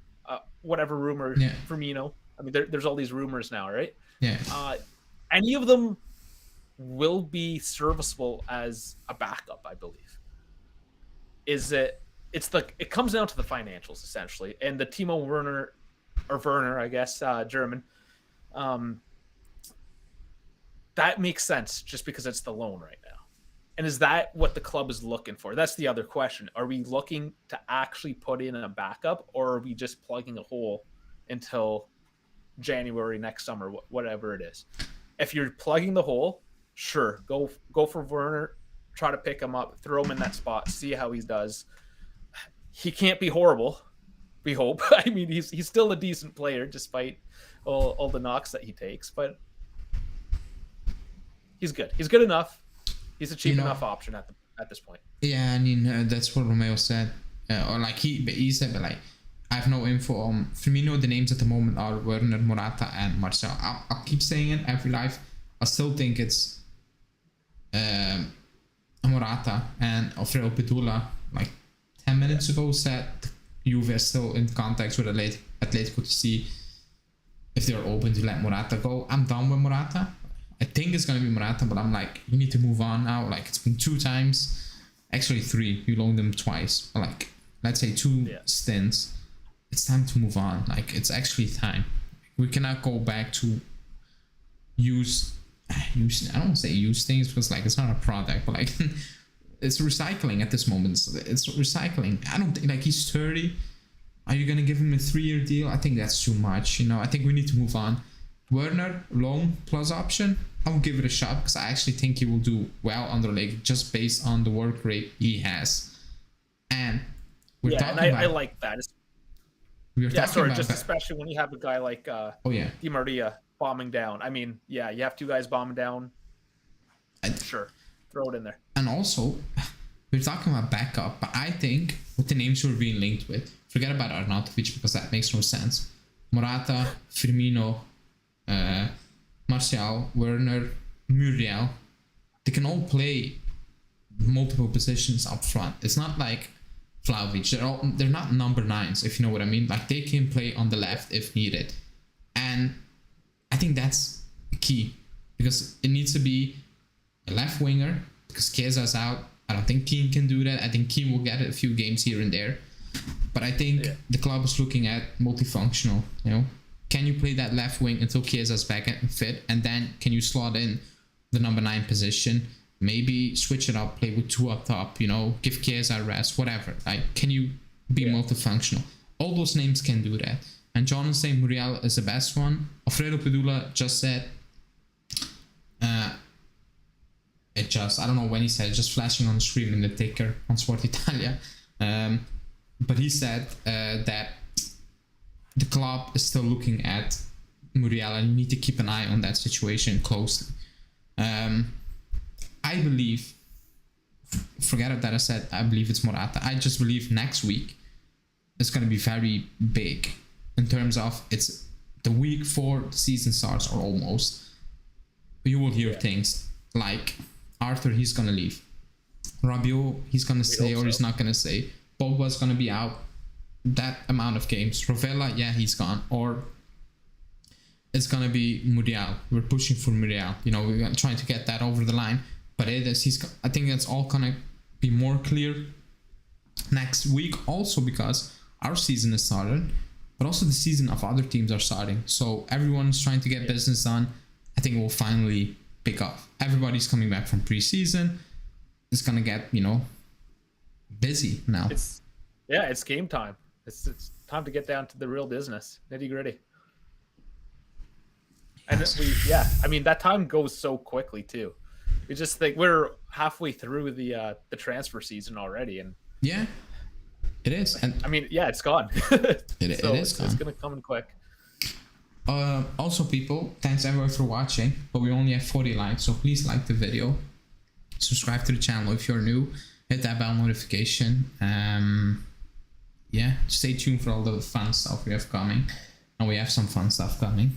whatever rumor, Firmino. I mean, there's all these rumors now, right? Yeah. Any of them will be serviceable as a backup, I believe. It comes down to the financials essentially, and the Timo Werner, I guess, German. That makes sense just because it's the loan right now. And is that what the club is looking for? That's the other question. Are we looking to actually put in a backup, or are we just plugging a hole until January next summer, whatever it is? If you're plugging the hole, sure, go for Werner, try to pick him up, throw him in that spot, see how he does. He can't be horrible, we hope. I mean, he's still a decent player despite all the knocks that he takes, but he's good. He's good enough. He's a cheap enough option at this point. Yeah, I mean, that's what Romeo said. Or like he said, but like, I have no info on Firmino. The names at the moment are Werner, Morata, and Marcel. I'll keep saying it every live. I still think it's Morata, and Alfredo Petula, like 10 minutes ago, said Juve is still in contact with Atletico to see if they're open to let Morata go. I'm done with Morata. I think it's gonna be Morata, but I'm like, you need to move on now. Like, it's been 2 times, actually 3. You loaned them twice, but like, let's say 2 stints. It's time to move on. Like, it's actually time. We cannot go back to use. I don't want to say use things because like it's not a product, but like it's recycling at this moment. It's recycling. I don't think, like, he's 30. Are you gonna give him a 3-year deal? I think that's too much. I think we need to move on. Werner, loan plus option. I will give it a shot because I actually think he will do well on the league just based on the work rate he has. And we're talking about. I like that. Just especially when you have a guy like Di Maria bombing down. I mean, you have 2 guys bombing down. Sure, throw it in there. And also, we're talking about backup, but I think with the names we're being linked with, forget about Arnautovic because that makes no sense. Morata, Firmino, Martial, Werner, Muriel, they can all play multiple positions up front. It's not like Vlahovic. They're not number 9s, if you know what I mean. Like, they can play on the left if needed. And I think that's key because it needs to be a left winger because Chiesa's out. I don't think Keane can do that. I think Keane will get a few games here and there. But I think the club is looking at multifunctional, Can you play that left wing until Chiesa's back and fit? And then can you slot in the number 9 position? Maybe switch it up, play with 2 up top, give Chiesa a rest, whatever. Like, can you be multifunctional? All those names can do that. And John is saying Muriel is the best one. Alfredo Pedula just said, I don't know when he said, just flashing on the screen in the ticker on Sport Italia. But he said that the club is still looking at Muriel and you need to keep an eye on that situation closely. I believe, forget that I said I believe it's Morata. I just believe next week is going to be very big in terms of it's the week 4 the season starts or almost. You will hear things like Arthur, he's going to leave. Rabiot, he's going to stay or he's not going to stay. Pogba's going to be out that amount of games. Rovella, he's gone. Or it's going to be Muriel. We're pushing for Muriel. We're trying to get that over the line. But I think that's all going to be more clear next week also because our season is started, but also the season of other teams are starting. So everyone's trying to get business done. I think it will finally pick up. Everybody's coming back from preseason. It's going to get, busy now. It's game time. It's time to get down to the real business, nitty gritty. And I mean, that time goes so quickly too. We just think we're halfway through the transfer season already, and it is. And I mean, it's gone. It is gone. It's gonna come in quick. Also, people, thanks everyone for watching. But we only have 40 likes, so please like the video, subscribe to the channel if you're new, hit that bell notification. Stay tuned for all the fun stuff we have coming, and we have some fun stuff coming.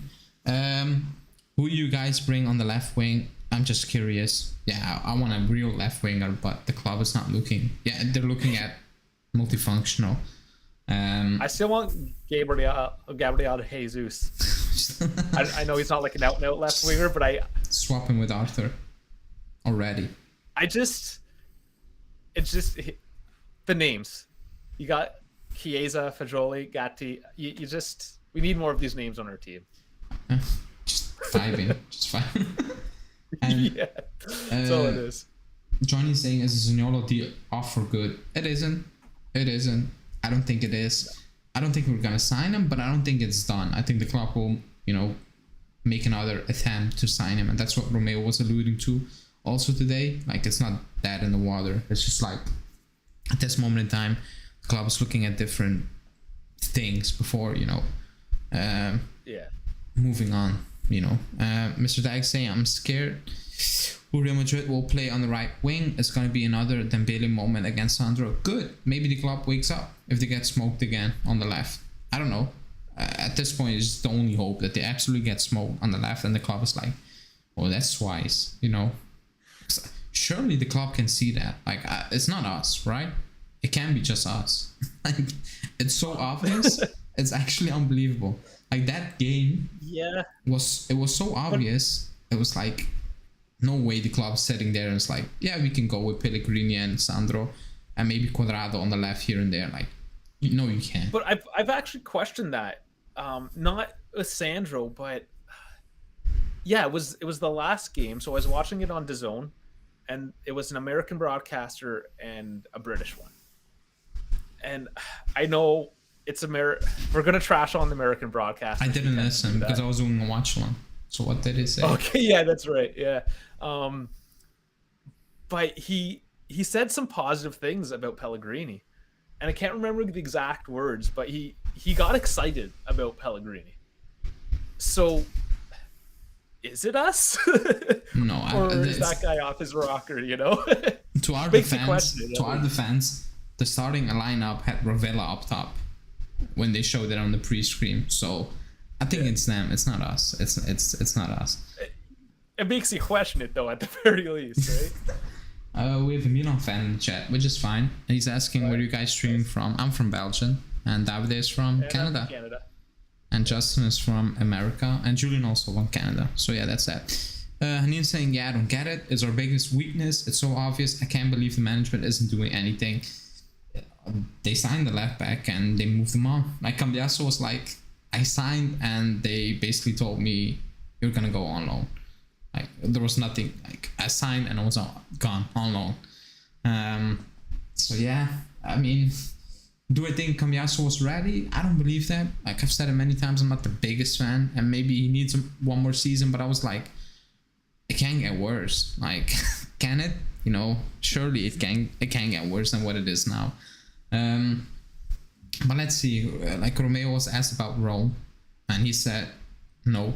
Who you guys bring on the left wing? I'm just curious. I want a real left winger, but the club is not looking. They're looking at multifunctional. I still want Gabriel Jesus. I know he's not like an out and out left winger, but I swap him with Arthur already. It's just the names. You got Chiesa, Fagioli, Gatti. We need more of these names on our team. Just 5 in. Just 5. And, that's all it is. Johnny's saying, is a Zaniolo deal offer good? It isn't. I don't think it is. I don't think we're gonna sign him, but I don't think it's done. I think the club will, make another attempt to sign him, and that's what Romeo was alluding to also today. Like, it's not dead in the water. It's just like at this moment in time, the club is looking at different things before, moving on. Mr. Dag saying, I'm scared who Real Madrid will play on the right wing. It's going to be another Dembele moment against Sandro. Good. Maybe the club wakes up if they get smoked again on the left. I don't know. At this point, it's the only hope that they absolutely get smoked on the left and the club is like, oh, that's twice, Surely the club can see that. Like, it's not us, right? It can be just us. Like, it's so obvious. It's actually unbelievable. Like that game Yeah, was so obvious. It was like no way the club's sitting there and it's like, yeah, we can go with Pellegrini and Sandro and maybe Quadrado on the left here and there. Like, no, you can't. but I've actually questioned that. Not with Sandro, but yeah, it was the last game. So I was watching it on DAZN, and it was an American broadcaster and a British one. And I know it's we're gonna trash on the American broadcaster. I didn't listen because I was doing a watch one. So what did he say? Okay, yeah, that's right. Yeah. But he said some positive things about Pellegrini. And I can't remember the exact words, but he got excited about Pellegrini. So is it us? No, or is that guy off his rocker, you know? To our defense, the starting lineup had Ravella up top when they showed it on the pre-screen. So I think it's them. It's not us. It's not us. It makes you question it though, at the very least, right? We have a Milan fan in the chat, which is fine. And he's asking where you guys streaming from. I'm from Belgium, and Davide is from Canada. And Justin is from America, and Julian also from Canada. So yeah, that's that. Hanin saying, yeah, I don't get it. It's our biggest weakness. It's so obvious. I can't believe the management isn't doing anything. They signed the left back and they moved him on. Like Cambiasso was like, I signed and they basically told me you're gonna go on loan. Like there was nothing. Like I signed and I was gone on loan. So yeah, I mean, do I think Cambiasso was ready? I don't believe that. Like I've said it many times, I'm not the biggest fan, and maybe he needs one more season. But I was like, it can get worse. Like, can it? You know, surely it can get worse than what it is now. But let's see. Like Romeo was asked about Rome, and he said no,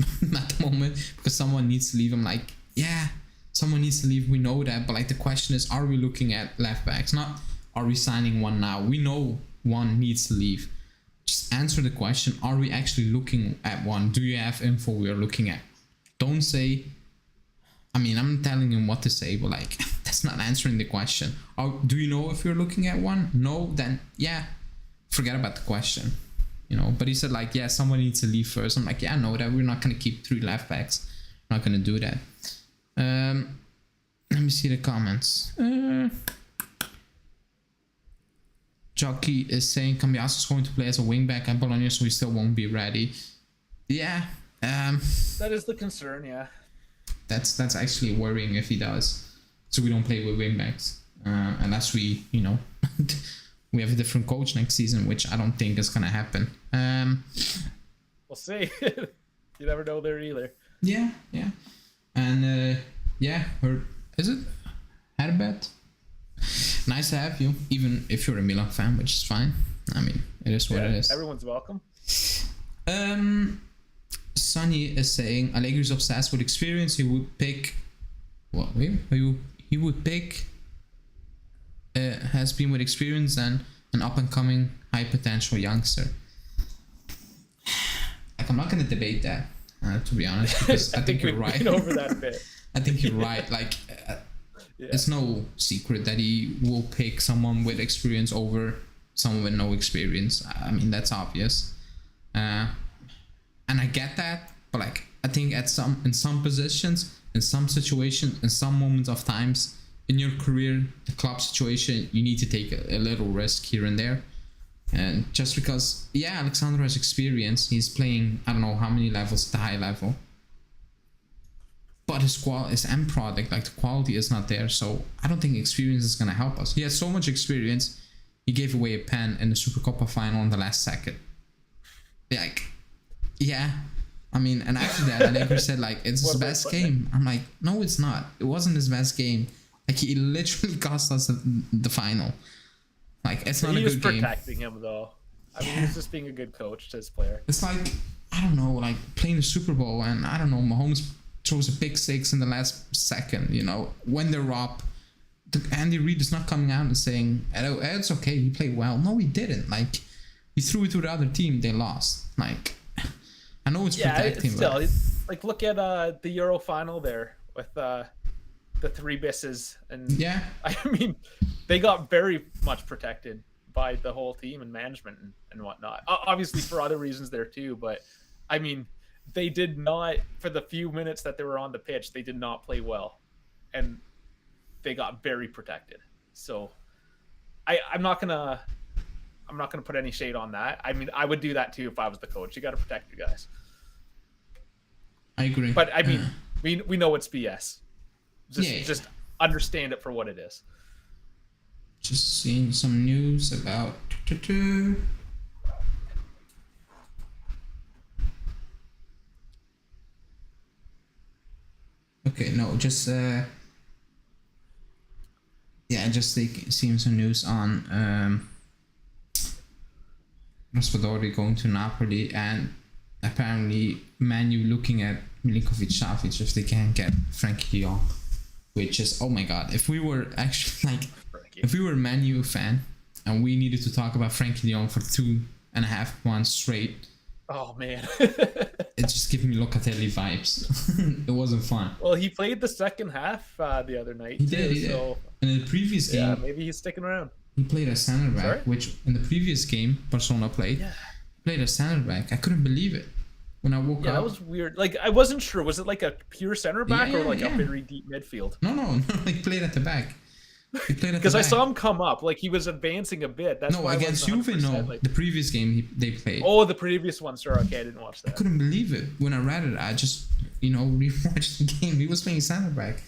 at the moment, because someone needs to leave. I'm like, yeah, someone needs to leave. We know that, but like the question is, are we looking at left backs? Not are we signing one now? We know one needs to leave. Just answer the question. Are we actually looking at one? Do you have info we are looking at? Don't say, I mean, I'm telling you what to say, but like, that's not answering the question. Or do you know if you're looking at one? No, then yeah, forget about the question. You know, but he said like, yeah, someone needs to leave first. I'm like, yeah, I know that. We're not going to keep 3 left backs. We're not going to do that. Let me see the comments. Jockey is saying Cambiasso is going to play as a wingback at Bologna, so he still won't be ready. Yeah. That is the concern, yeah. That's actually worrying if he does. So we don't play with wingbacks. Unless we, you know, we have a different coach next season, which I don't think is going to happen. We'll see. You never know there either. Yeah. And yeah, is it? Had a bet? Nice to have you, even if you're a Milan fan, which is fine. I mean, it is what it is. Everyone's welcome. Sonny is saying Allegri's obsessed with experience. He would pick what? He would pick has been with experience and an up and coming high potential youngster. Like I'm not gonna debate that, to be honest, because I think you're right. Over that a bit. I think you're right. Like. It's no secret that he will pick someone with experience over someone with no experience. I mean, that's obvious. And I get that, but like, I think in some positions, in some situations, in some moments of times in your career, the club situation, you need to take a little risk here and there. And just because, yeah, Alexandro has experience, he's playing, I don't know how many levels at the high level. But his end product, like the quality is not there. So I don't think experience is going to help us. He has so much experience. He gave away a pen in the Supercoppa final in the last second. Like, yeah. I mean, and after that, Allegri said, like, it's his best game. I'm like, no, it's not. It wasn't his best game. Like, he literally cost us the final. Like, it's not a good game. He was protecting him, though. I mean, he's just being a good coach to his player. It's like, I don't know, like, playing the Super Bowl and, I don't know, Mahomes throws a pick 6 in the last second, you know, when they're up. Andy Reid is not coming out and saying, oh, it's okay, he played well. No, he didn't. Like, he threw it to the other team, they lost. Like, I know it's protecting. Still, like, look at the Euro final there with the 3 misses. And yeah, I mean, they got very much protected by the whole team and management and whatnot. Obviously for other reasons there too, but I mean, they did not, for the few minutes that they were on the pitch, they did not play well, and they got very protected. So I'm not gonna put any shade on that. I mean, I would do that too if I was the coach. You got to protect your guys. I agree. But I mean, we know it's BS. Just understand it for what it is. Just seeing some news about. Okay, no, just just seeing some news on Raspadori going to Napoli, and apparently Man U looking at Milinkovic-Savic if they can get Frankie de Jong, which is, oh my god, if we were actually like, if we were a Man U fan and we needed to talk about Frankie de Jong for 2.5 months straight, oh man, it just gave me Locatelli vibes. It wasn't fun. Well, he played the second half the other night. He did. So, and in the previous game, yeah, maybe he's sticking around. He played a center back. Sorry? Which in the previous game Barcelona played, he played a center back. I couldn't believe it when I woke up. Yeah, that was weird. Like, I wasn't sure. Was it like a pure center back or like a very deep midfield? No. He played at the back. He played at the back. Because I saw him come up, like he was advancing a bit. That's why against Juve. No, like, the previous game they played. Oh, the previous one. Sorry, okay, I didn't watch that. I couldn't believe it when I read it. I just rewatched the game. He was playing center back.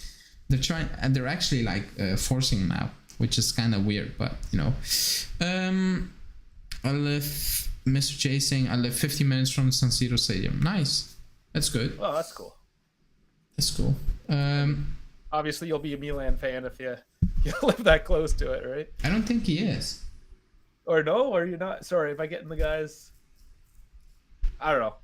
They're trying, and they're actually like forcing him out, which is kind of weird. But I live. Mr. J saying I live 50 minutes from the San Siro Stadium. Nice, that's good. Well, that's cool. That's cool. Obviously, you'll be a Milan fan if you live that close to it, right? I don't think he is. Or no, or you're not. Sorry, if I get in the guys. I don't know.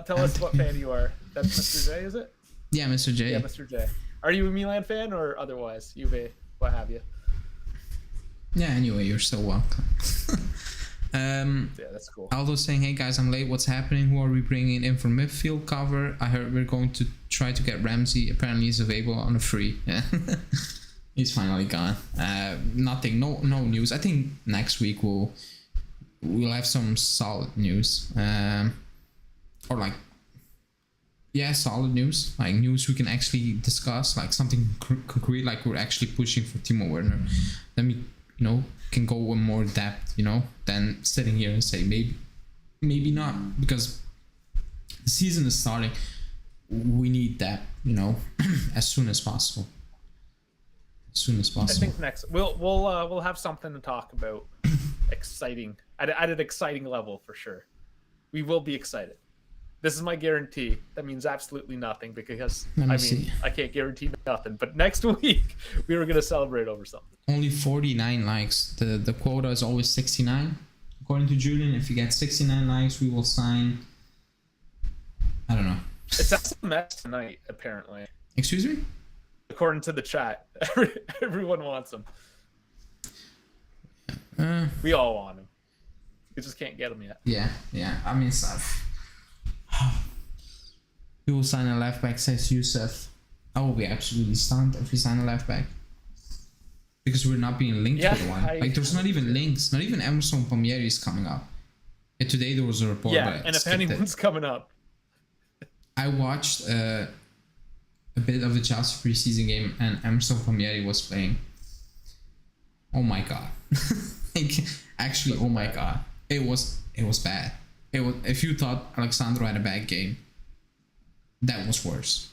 Tell us what fan you are. That's Mr. J, is it? Yeah, Mr. J. Yeah, Mr. J. Are you a Milan fan or otherwise? Juve, what have you? Yeah, anyway, you're so welcome. Yeah, that's cool. Aldo saying, hey guys, I'm late. What's happening? Who are we bringing in for midfield cover? I heard we're going to try to get Ramsey. Apparently he's available on a free. Yeah. He's finally gone. Nothing, no news. I think next week we'll have some solid news. Or like, yeah, solid news. Like news we can actually discuss. Like something concrete. Like we're actually pushing for Timo Werner. Then we, can go in more depth. Than sitting here and say maybe not, because the season is starting. We need that. As soon as possible. As soon as possible. I think next we'll have something to talk about. Exciting at an exciting level for sure. We will be excited. This is my guarantee. That means absolutely nothing because I can't guarantee nothing. But next week we were gonna celebrate over something. Only 49 likes. The quota is always 69. According to Julian, if you get 69 likes, we will sign. I don't know. It's SMS tonight, apparently. Excuse me? According to the chat, everyone wants them. We all want them. We just can't get them yet. Yeah. I mean, stuff. We will sign a left back, says Yusuf. I will be absolutely stunned if we sign a left back. Because we're not being linked to the one. There's not even links. Not even Emerson Palmieri is coming up. And today there was a report. Yeah, and if anyone's coming up. I watched a bit of the Chelsea preseason game and Emerson Palmieri was playing. Oh my god. Actually, oh my god. It was bad. If you thought Alexandro had a bad game, that was worse.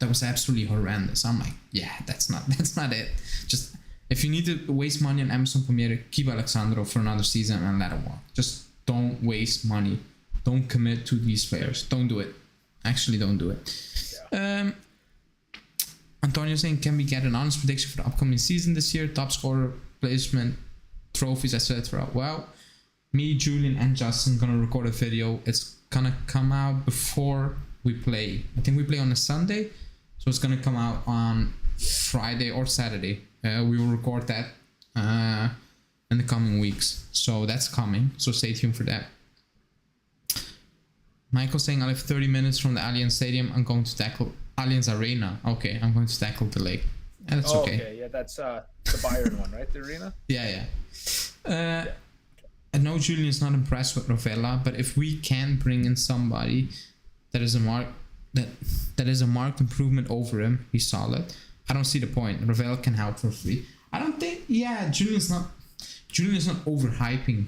That was absolutely horrendous. I'm like, yeah, that's not it. Just if you need to waste money on Emerson Palmieri, keep Alexandro for another season and let him walk. Just don't waste money. Don't commit to these players. Don't do it. Actually, don't do it. Yeah. Antonio saying, can we get an honest prediction for the upcoming season this year? Top scorer, placement, trophies, etc. Well, me, Julian, and Justin gonna record a video. It's gonna come out before we play. I think we play on a Sunday, so it's gonna come out on Friday or Saturday. We will record that in the coming weeks, so that's coming. So stay tuned for that. Michael saying, I live 30 minutes from the Allianz Stadium. I'm going to tackle Allianz Arena. Okay, I'm going to tackle the lake. Yeah, that's okay. Okay, yeah, that's the Bayern one, right? The arena. Yeah. I know Julian's not impressed with Rovella, but if we can bring in somebody that is a marked improvement over him, he's solid. I don't see the point. Rovella can help for free. I don't think. Yeah, Julian's not overhyping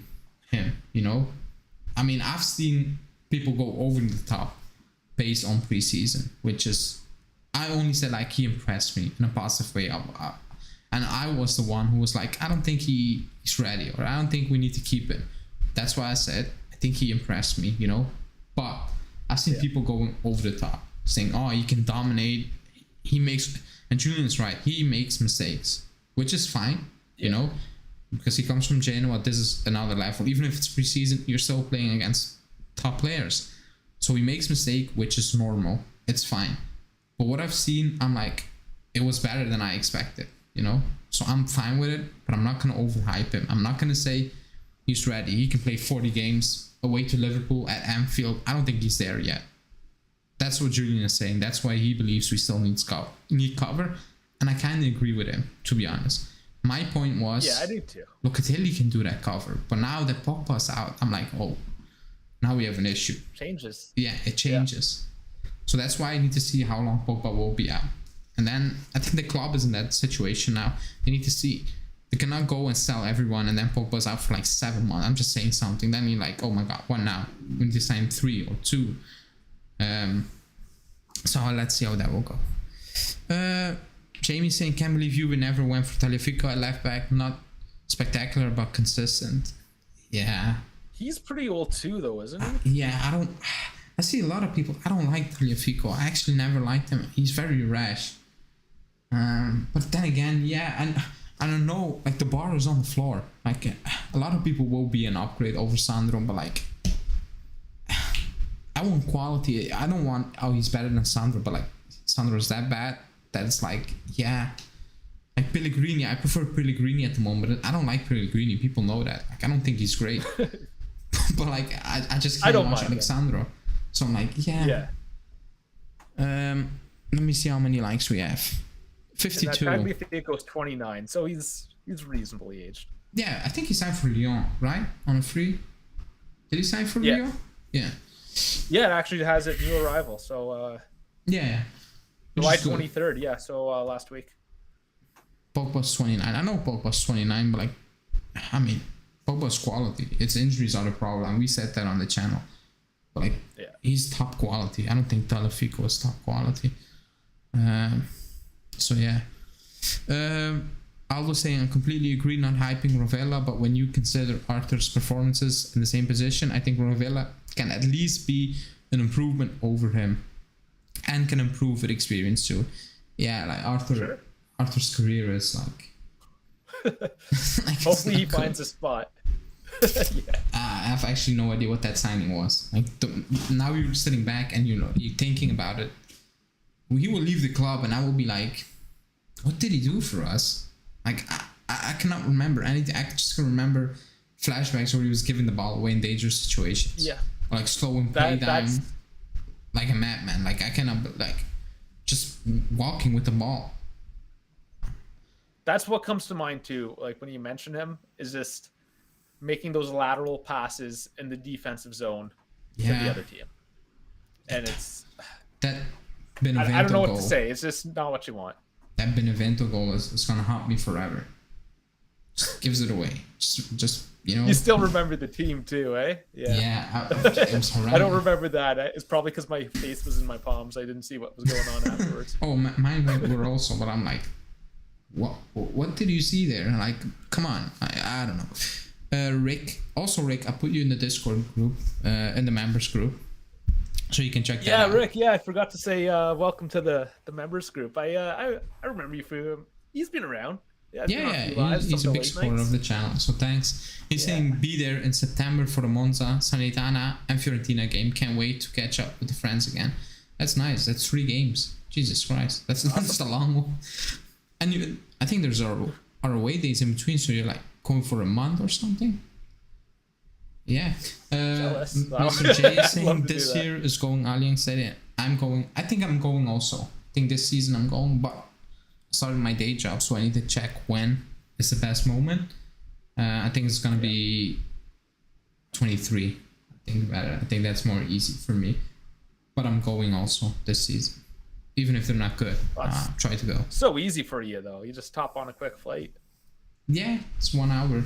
him. You know, I mean, I've seen people go over the top based on preseason, which is, I only said like he impressed me in a positive way. And I was the one who was like, I don't think he's ready, or I don't think we need to keep him. That's why I said I think he impressed me, you know. But I've seen people going over the top, saying, "Oh, he can dominate." And Julian's right. He makes mistakes, which is fine, you know, because he comes from Genoa. This is another level. Even if it's preseason, you're still playing against top players, so he makes mistake, which is normal. It's fine. But what I've seen, I'm like, it was better than I expected. You know, so I'm fine with it, but I'm not gonna overhype him. I'm not gonna say he's ready. He can play 40 games away to Liverpool at Anfield. I don't think he's there yet. That's what Julian is saying. That's why he believes we still need cover, and I kind of agree with him, to be honest. My point was, I do too. Locatelli can do that cover, but now that Pogba's out, I'm like, oh, now we have an issue. Changes. Yeah, it changes. So that's why I need to see how long Pogba will be out. And then I think the club is in that situation now. They need to see. They cannot go and sell everyone and then Pogba's out for like 7 months. I'm just saying something. Then you're like, oh my god, what now? We need to sign 3 or 2. So let's see how that will go. Jamie saying, can't believe you never went for Tagliafico at left back. Not spectacular, but consistent. Yeah. He's pretty old too, though, isn't he? I see a lot of people. I don't like Tagliafico. I actually never liked him. He's very rash. But then again, and I don't know. Like, the bar is on the floor. Like, a lot of people will be an upgrade over Sandro, but like, I want quality. I don't want, oh, he's better than Sandro, but like, Sandro's that bad that it's like, like Pellegrini. I prefer Pellegrini at the moment. I don't like Pellegrini. People know that. Like, I don't think he's great. But like, I just can't watch Alexandro. So I'm like, let me see how many likes we have. 52. And that Tagliafico's 29, so he's reasonably aged. Yeah, I think he signed for Lyon, right? On a free. Did he sign for Lyon? Yeah. Yeah, it actually has a new arrival. So July 23rd. Yeah, so last week. Pogba's 29. I know Pogba's 29, but like, I mean, Pogba's quality. Its injuries are the problem. We said that on the channel. But like, he's top quality. I don't think Tagliafico is top quality. Aldo saying, I completely agree, not hyping Rovella, but when you consider Arthur's performances in the same position, I think Rovella can at least be an improvement over him and can improve with experience too. Yeah, like Arthur's career is like, hopefully he finds a spot. I have actually no idea what that signing was. Like, now you're sitting back and you're thinking about it. He will leave the club and I will be like, what did he do for us? Like, I cannot remember anything. I just can remember flashbacks where he was giving the ball away in dangerous situations. Yeah. Or like slowing play down like a madman. Like, I cannot, like, just walking with the ball. That's what comes to mind too. Like, when you mention him, is just making those lateral passes in the defensive zone to the other team. And it's that Benevento I don't know what goal, to say. It's just not what you want. That Benevento goal is gonna haunt me forever. Just gives it away. Just you know. You still remember the team too, eh? Yeah. It was horrendous. I don't remember that. It's probably because my face was in my palms. I didn't see what was going on afterwards. Oh, mine were also, but I'm like, what did you see there? Like, come on. I don't know. Rick, I put you in the Discord group, in the members group, so you can check that out. Yeah, Rick. Yeah, I forgot to say welcome to the members group. I remember you from. He's been around. He's a big supporter of the channel, so thanks. He's saying be there in September for the Monza, Salernitana, and Fiorentina game. Can't wait to catch up with the friends again. That's nice. That's 3 games. Jesus Christ, that's a long one. And I think there's our away days in between, so you're like going for a month or something. Yeah. Mr. J is saying this year is going Allianz Stadium. I think I'm going also. I think this season I'm going, but starting my day job, so I need to check when is the best moment. I think it's gonna be 23. I think that's more easy for me. But I'm going also this season. Even if they're not good, try to go. So easy for you, though. You just hop on a quick flight. Yeah, it's 1 hour.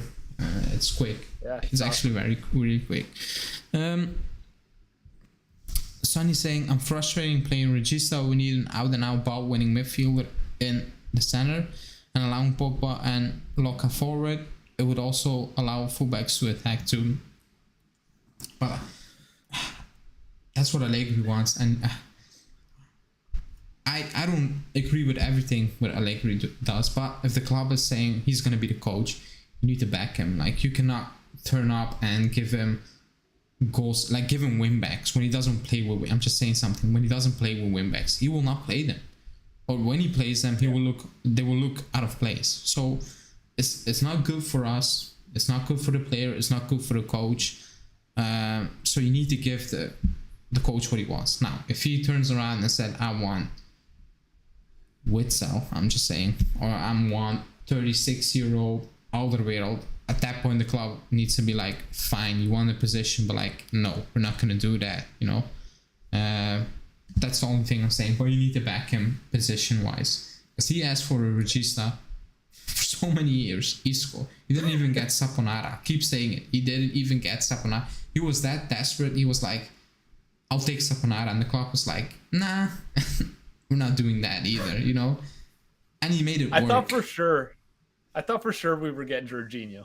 It's quick. Yeah, it's actually really quick. Sonny saying, I'm frustrating playing Regista. We need an out-and-out ball-winning midfielder in the center and allowing Pogba and Loka forward. It would also allow fullbacks to attack too. But that's what Allegri wants, and I don't agree with everything what Allegri does, but if the club is saying he's going to be the coach, you need to back him. Like, you cannot turn up and give him goals, like give him win-backs when he doesn't play with, I'm just saying something, when he doesn't play with win-backs, he will not play them. Or when he plays them, they will look out of place. So it's not good for us, it's not good for the player, it's not good for the coach. So you need to give the coach what he wants. Now, if he turns around and said, I want Witzel, I'm just saying, or I want 36-year-old Alderweireld, at that point the club needs to be like, fine, you want a position, but like, no, we're not going to do that, you know. That's the only thing I'm saying. But you need to back him position wise, because he asked for a Regista for so many years. He didn't even get Saponara. Keep saying it, he didn't even get Saponara. He was that desperate. He was like, I'll take Saponara, and the club was like, nah, we're not doing that either, you know. And he made it work. I thought for sure we were getting Jorginho.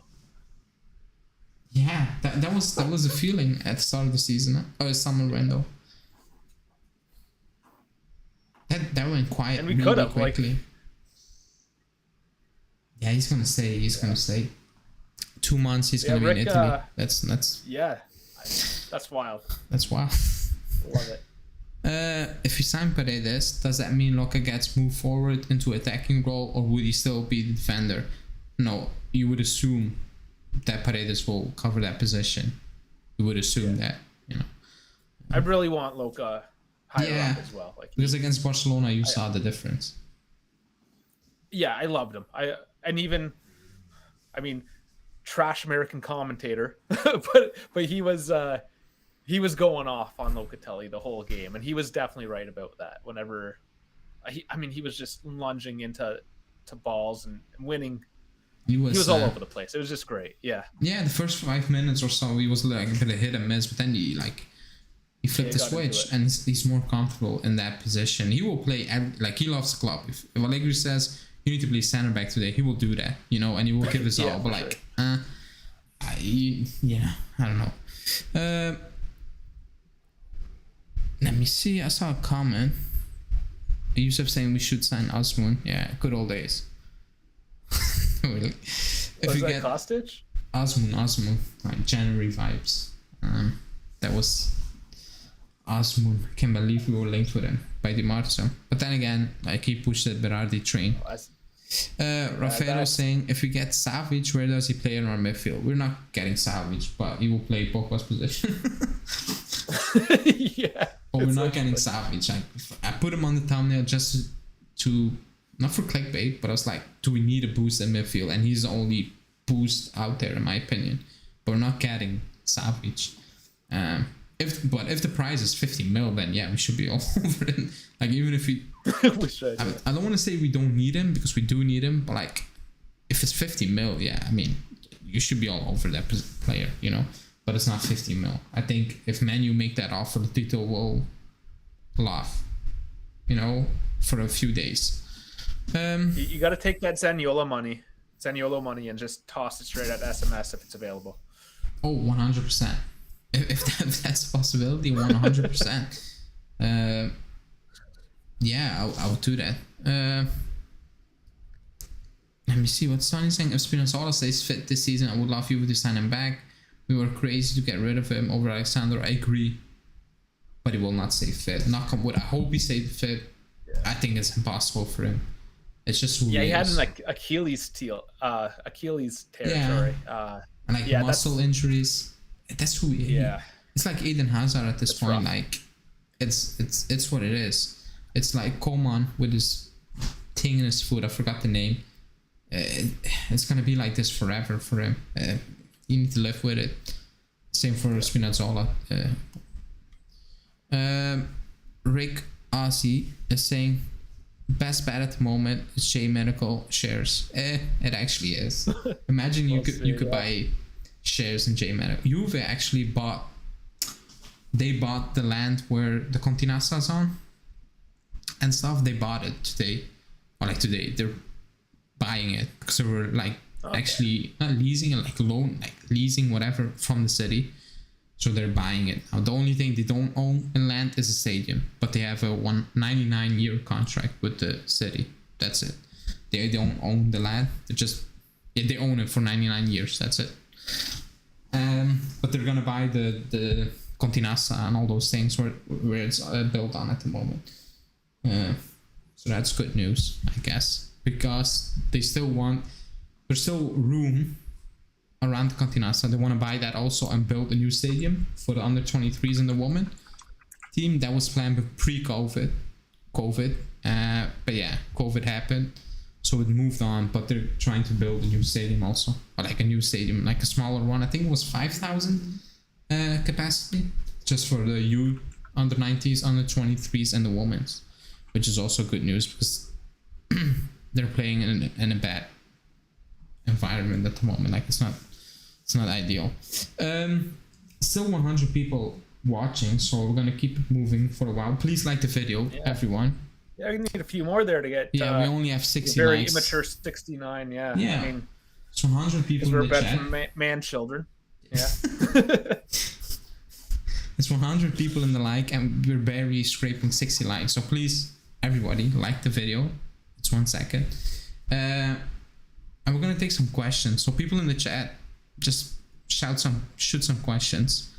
Yeah, that was the feeling at the start of the season, or summer window. That went quiet, and we really could have quickly. Like, yeah, he's gonna stay. 2 months he's gonna be in Italy. That's wild. That's wild. Love it. If you sign Paredes, does that mean Loka gets moved forward into attacking role, or would he still be the defender? No, you would assume that Paredes will cover that position. You would assume that, you know. I really want Loka higher up as well. Like, because against Barcelona, you saw the difference. Yeah, I loved him. Trash American commentator, but he was going off on Locatelli the whole game, and he was definitely right about that. Whenever, he was just lunging into balls and winning. He was all over the place. It was just great. Yeah. Yeah, the first 5 minutes or so, he was like a bit of hit and miss, but then he flipped the switch, and he's more comfortable in that position. He will play he loves the club. If Allegri says you need to play center back today, he will do that, you know, and he will give his all. But sure. I don't know. Let me see. I saw a comment. Yusuf saying we should sign Osmun. Yeah, good old days. Really. Was that Kostic? Osmun, like January vibes. That was Osmun. I can't believe we were linked with him by Di Marzio. But then again, he pushed the Berardi train. Rafael saying, if we get Savic, where does he play in our midfield? We're not getting Savic, but he will play Pogba's position. Yeah. But we're not getting Savic. I put him on the thumbnail just to not for clickbait, but I was like, do we need a boost in midfield? And he's the only boost out there, in my opinion. But we're not getting Savic. If the price is 50 mil, then yeah, we should be all over it. Like, even if we should. I don't want to say we don't need him, because we do need him, but like, if it's 50 mil, yeah, you should be all over that player, you know. But it's not 50 mil. I think if Man U make that offer, Tito will laugh, you know, for a few days. You got to take that Zaniolo money and just toss it straight at SMS if it's available. Oh, 100%. If that's a possibility, 100%. Yeah, I would do that. Let me see what Sonny's saying. If Spinazzola stays fit this season, I would love you to sign him back. We were crazy to get rid of him over Alexander. I agree, but he will not stay fit. Knock on wood. I hope he stays fit. Yeah. I think it's impossible for him. It's just who he is. He had an Achilles tear. Sorry. And muscle injuries. That's who he is. Yeah. It's like Eden Hazard at this point. Rough. Like, it's what it is. It's like Coman with his thing in his foot. I forgot the name. it's gonna be like this forever for him. You need to live with it. Same for Spinazzola. Rick Ozzy is saying best bet at the moment is J Medical shares. It actually is. Imagine you could buy shares in J Medical. Juve actually bought the land where the Continasa's on and stuff. They bought it today, or like today they're buying it because they were like actually not leasing it, like leasing whatever from the city. So they're buying it. Now the only thing they don't own in land is a stadium, but they have a 99-year contract with the city. That's it. They don't own the land. They own it for 99 years. That's it. But they're gonna buy the Continassa and all those things where it's built on at the moment. So that's good news, I guess, because there's still room around the Continassa. They want to buy that also and build a new stadium for the under 23s and the women team. That was planned pre-COVID. But yeah, COVID happened, so it moved on. But they're trying to build a new stadium also, or like a new stadium, like a smaller one. I think it was 5,000 capacity, just for the youth, under 90s, under 23s, and the women's, which is also good news because they're playing in a bad environment at the moment. Like it's not ideal. Still 100 people watching, so we're gonna keep it moving for a while. Please like the video, everyone. Yeah, we need a few more there to get. Yeah, we only have 60 very likes. Immature 69. Yeah. Yeah. I mean, so 100 people in we're the bred chat. from man children. Yeah. It's 100 people in the like, and we're barely scraping 60 likes. So please, everybody, like the video. It's 1 second. And we're gonna take some questions. So people in the chat, just shoot some questions,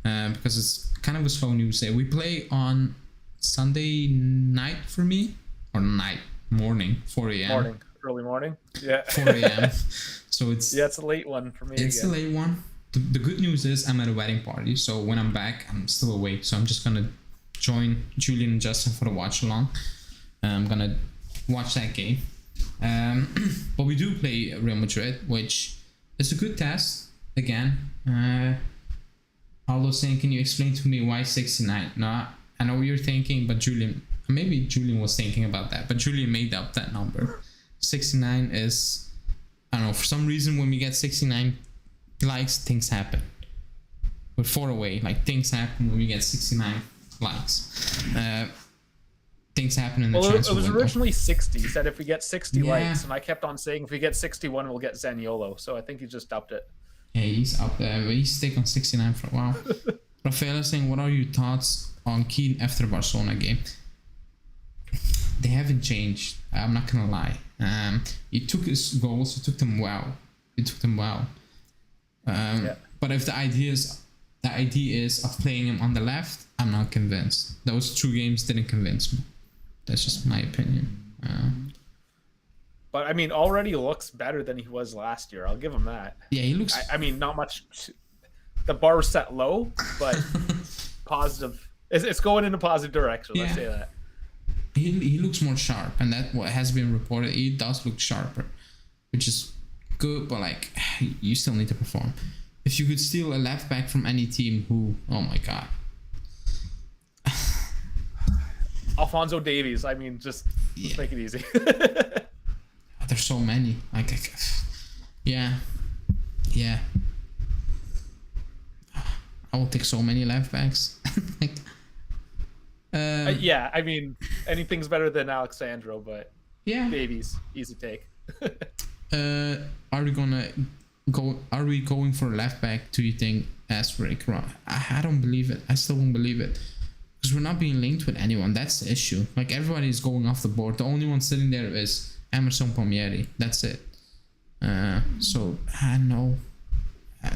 because it's kind of a slow news day. We play on Sunday night for me, or morning, 4 a.m. Early morning. Yeah. 4 a.m. So it's a late one for me. It's a late one. The good news is I'm at a wedding party, so when I'm back, I'm still awake. So I'm just gonna join Julian and Justin for the watch along. I'm gonna watch that game. But we do play Real Madrid, which is a good test again. Aldo saying, can you explain to me why 69? No, I know what you're thinking, but maybe Julian was thinking about that, but Julian made up that number. 69 is, I don't know, for some reason when we get 69 likes, things happen. We're 4 away, like things happen when we get 69 likes. Things happen in the transfer it was window. originally 60. He said if we get 60 likes, and I kept on saying if we get 61, we'll get Zaniolo. So I think he just upped it. Yeah, he's up there. But he's stayed on 69 for a while. Rafael is saying, what are your thoughts on Keane after the Barcelona game? They haven't changed. I'm not gonna lie. He took his goals. He took them well. But if the idea is of playing him on the left, I'm not convinced. Those 2 games didn't convince me. That's just my opinion. But I mean, already looks better than he was last year. I'll give him that. Yeah, he looks. I mean, not much. The bar was set low, but positive. It's going in a positive direction. Let's say that. He looks more sharp, and that what has been reported. He does look sharper, which is good. But like, you still need to perform. If you could steal a left back from any team, who? Oh my god. Alphonso Davies. I mean, just make it easy. There's so many. Like, yeah. I will take so many left backs. Yeah, I mean, anything's better than Alexandro, but Davies, easy take. Are we going for a left back? Do you think, as Rick? I don't believe it. I still won't believe it. Because we're not being linked with anyone. That's the issue. Like, everybody is going off the board. The only one sitting there is Emerson Palmieri. That's it. So I know. I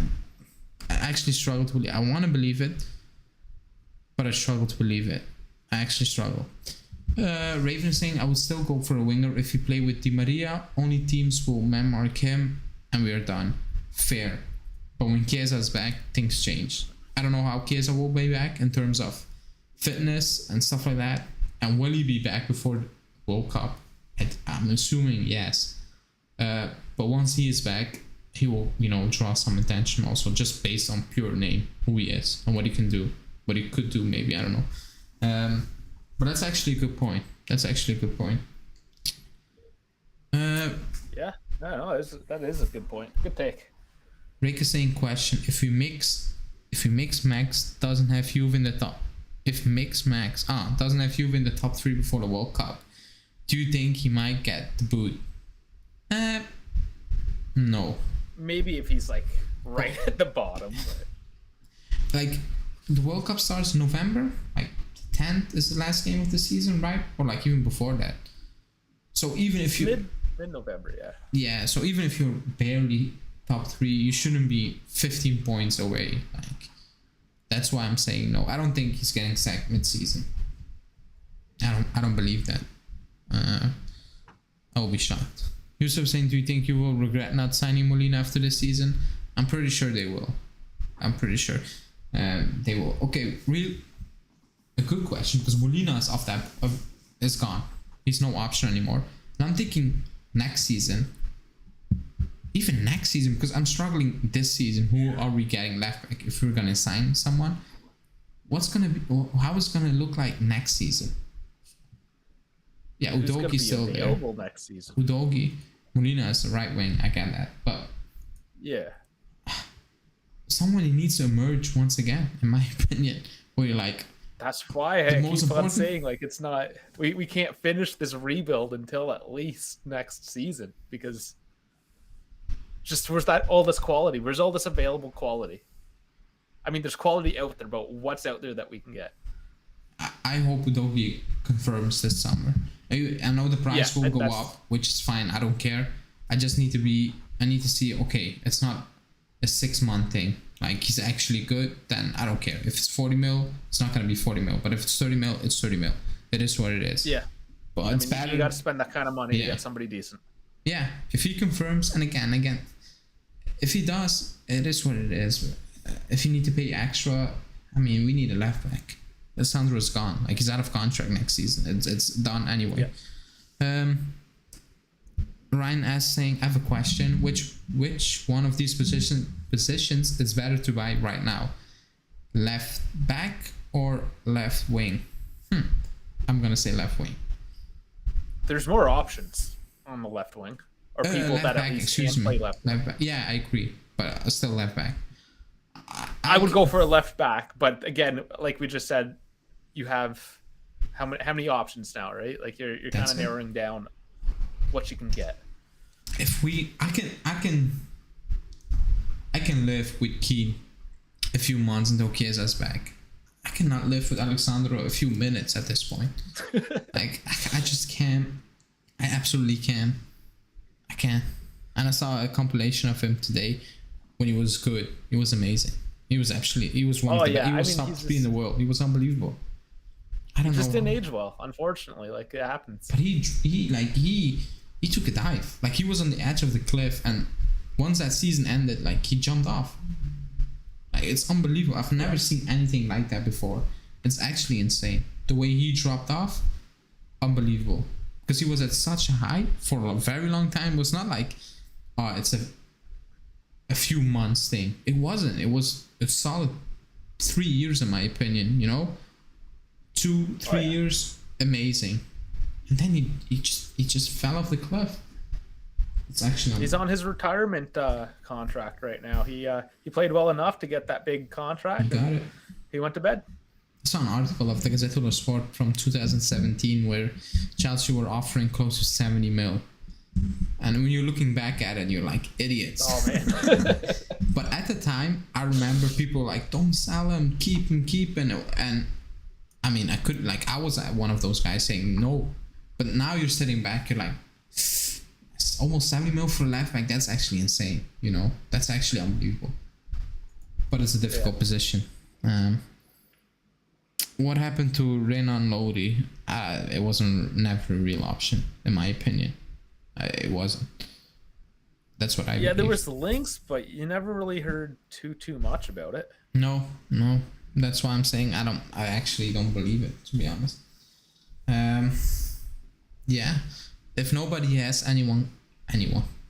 actually struggle to believe. I want to believe it, but I struggle to believe it. I actually struggle. Raven is saying I would still go for a winger if you play with Di Maria. Only teams will man-mark him, and we are done. Fair. But when Chiesa's back, things change. I don't know how Chiesa will be back in terms of fitness and stuff like that. And will he be back before the World Cup? I'm assuming yes. But once he is back, he will, draw some attention also, just based on pure name, who he is and what he can do, what he could do, maybe, I don't know. But that's actually a good point. Yeah, no, that is a good point. Good take. Rick is saying, question: if we mix Max doesn't have Juve in the top, if Mix Max doesn't have Juve in the top 3 before the World Cup, do you think he might get the boot? No. Maybe if he's like right at the bottom. But... Like, the World Cup starts in November. Like 10th is the last game of the season, right? Or like even before that. So even if you mid-November, yeah. Yeah. So even if you're barely top 3, you shouldn't be 15 points away. Like, that's why I'm saying no. I don't think he's getting sacked mid-season. I don't believe that. I will be shocked. Yusuf saying, do you think you will regret not signing Molina after this season? I'm pretty sure they will. They will. Okay, a good question, because Molina is is gone. He's no option anymore. And I'm thinking next season. Even next season, because I'm struggling this season. Who are we getting left back if we're gonna sign someone? How is it gonna look like next season? Yeah, Udogi's still there. Next season. Udogi, Molina is the right wing. I get that, but yeah, someone needs to emerge once again, in my opinion. Where you're like, that's why I keep on saying, like, it's not. We can't finish this rebuild until at least next season, because just where's all this quality? Where's all this available quality? I mean, there's quality out there, but what's out there that we can get? I hope Udogi confirms this summer. I know the price will go up, which is fine. I don't care. I just need to see, okay, it's not a 6-month thing. Like, he's actually good, then I don't care. If it's 40 mil, it's not going to be 40 mil. But if it's 30 mil, it's 30 mil. It is what it is. Yeah. But it's better. You got to spend that kind of money to get somebody decent. Yeah. If he confirms, and again, if he does, it is what it is. If you need to pay extra, I mean, we need a left back. Sandro's gone. Like, he's out of contract next season. It's done anyway. Yeah. Ryan asks, saying, I have a question. Which one of these positions is better to buy right now? Left back or left wing? I'm gonna say left wing. There's more options on the left wing, or people that at least can play left back. Yeah, I agree, but still left back. I would go for a left back, but again, like we just said, you have how many options now, right? Like you're kind of narrowing down what you can get. If I can live with Keane a few months until Chiesa's back. I cannot live with Alexandro a few minutes at this point. Like, I just can't. I absolutely can. I can't. And I saw a compilation of him today when he was good. He was amazing. He was one of the best. He was top 3 in the world. He was unbelievable. I don't know. He just didn't age well, unfortunately. Like, it happens. But he took a dive. Like, he was on the edge of the cliff, and once that season ended, like, he jumped off. Like, it's unbelievable. I've never seen anything like that before. It's actually insane. The way he dropped off, unbelievable. Because he was at such a high for a very long time. It was not like, it's a few months thing. It wasn't. It was a solid 3 years, in my opinion, 2-3 years, amazing. And then he just fell off the cliff. It's actually he's on his retirement contract right now. He played well enough to get that big contract. He got it. He went to bed. I saw an article of the Gazette dello Sport from 2017 where Chelsea were offering close to 70 mil. And when you're looking back at it, you're like, idiots. Oh, man. But at the time, I remember people like, don't sell him, keep him. And I mean, I was one of those guys saying no. But now you're sitting back, you're like, it's almost 70 mil for a left back. That's actually insane, That's actually unbelievable. But it's a difficult position. What happened to Renan Lodi? It wasn't never a real option, in my opinion. It wasn't. That's what I believe. There was links, but you never really heard too much about it. No. That's why I'm saying I actually don't believe it, to be honest. If nobody has anyone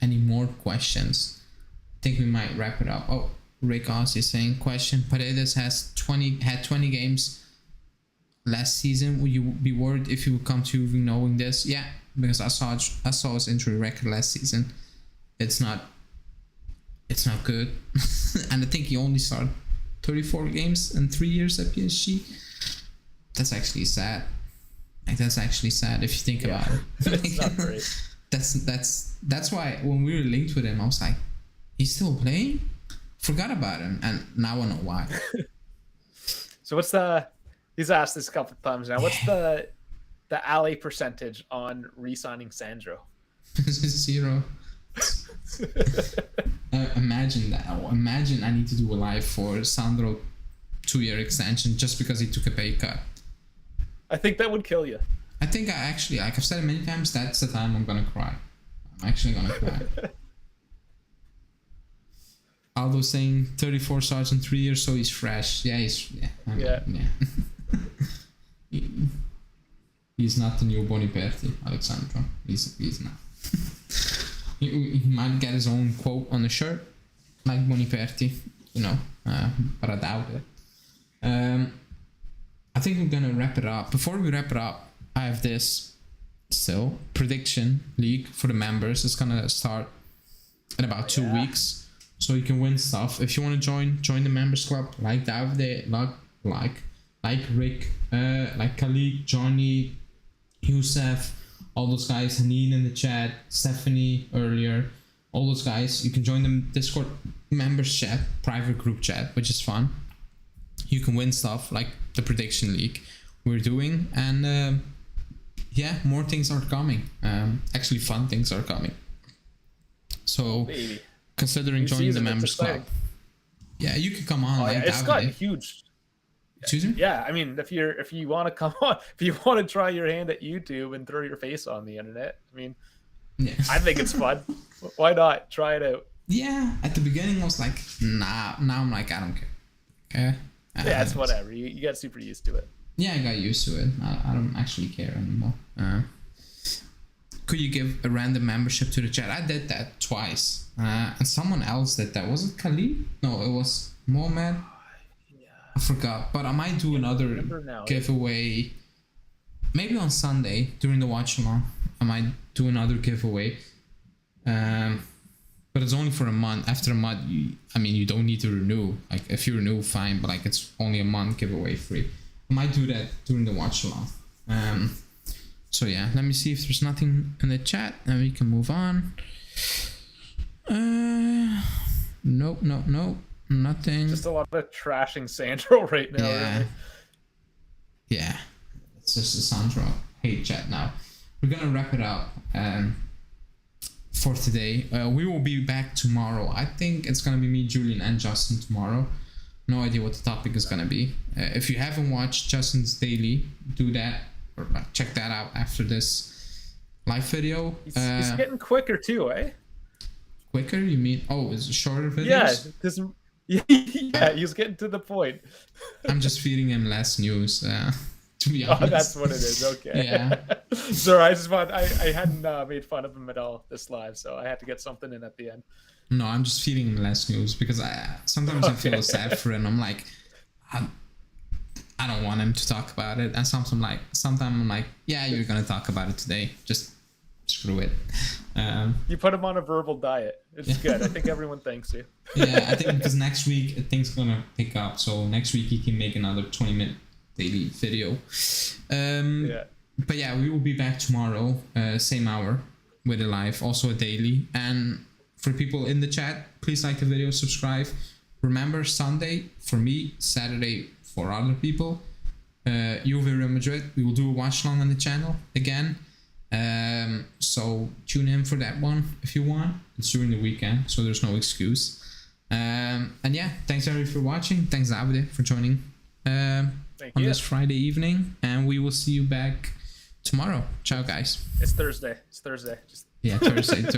any more questions, I think we might wrap it up. Oh, Rick Oz is saying, question: Paredes had 20 games last season. Would you be worried if you would come to Juve knowing this? Yeah, because I saw his injury record last season. It's not good, and I think he only started 34 games in 3 years at PSG. That's actually sad. Like, that's actually sad if you think about it. It's not great. That's why when we were linked with him, I was like, he's still playing? Forgot about him, and now I know why. So what's he's asked this a couple of times now. What's the alley percentage on re-signing Sandro? 0. Imagine that. Imagine I need to do a live for Sandro 2-year extension just because he took a pay cut. I think that would kill you. I think I actually, like I've said it many times, that's the time I'm gonna cry. I'm actually gonna cry. Aldo saying 34 starts in 3 years, so he's fresh. Yeah, yeah. He's not the new Boniperti, Alexandro. He's not. He might get his own quote on the shirt, like Boniperti, but I doubt it. I think we're gonna wrap it up. Before we wrap it up, I have this still prediction league for the members. It's gonna start in about 2 weeks, so you can win stuff. If you want to join the members club, like Davide, like Rick, like Khalid, Johnny, Youssef, all those guys, Haneen in the chat, Stephanie earlier, all those guys, you can join the Discord members chat, private group chat, which is fun. You can win stuff like the prediction league we're doing, and more things are coming. Actually, fun things are coming. So, considering joining the members club, you can come on. It's gotten huge. Excuse me? Yeah, I mean, if you want to come on, if you want to try your hand at YouTube and throw your face on the internet, I mean, I think it's fun. Why not try it out? Yeah, at the beginning I was like, nah. Now I'm like, I don't care. Okay. Yeah, it's whatever. You get super used to it. Yeah, I got used to it. I don't actually care anymore. Could you give a random membership to the chat? I did that twice. And someone else did that. Was it Khalid? No, it was Mohamed. I forgot. But I might do another giveaway. Maybe on Sunday during the watch along. I might do another giveaway. But it's only for a month. After a month, you don't need to renew. Like, if you renew, fine. But like, it's only a month giveaway free. I might do that during the watch along. So yeah, let me see if there's nothing in the chat, and we can move on. Nope, nothing. Just a lot of trashing Sandro right now. Yeah. Really. Yeah. It's just a Sandro hate chat now. We're gonna wrap it up for today. We will be back tomorrow. I think it's gonna be me, Julian, and Justin tomorrow. No idea what the topic is gonna be. If you haven't watched Justin's daily, do that, or check that out after this live video. He's getting quicker too, eh? Quicker? You mean? Oh, it's shorter videos? Yeah, he was getting to the point. I'm just feeding him less news, to be honest. Oh, that's what it is. Okay. Yeah. Sorry, I hadn't made fun of him at all this live, so I had to get something in at the end. No, I'm just feeding him less news because sometimes I feel sad for him. I'm like, I don't want him to talk about it, and sometimes I'm like, yeah, you're gonna talk about it today. Just screw it. You put him on a verbal diet. It's good. I think everyone thanks you. Yeah, I think because next week things gonna pick up. So next week he can make another 20-minute daily video. But yeah, we will be back tomorrow, same hour, with a live, also a daily. And for people in the chat, please like the video, subscribe. Remember, Sunday for me, Saturday for other people. Juve Real Madrid. We will do a watch long on the channel again. So tune in for that one if you want. It's during the weekend, so there's no excuse. And yeah, thanks everybody for watching. Thanks Davide for joining on this Friday evening, and we will see you back tomorrow. Ciao guys. It's Thursday. Thursday. Yeah, Thursday.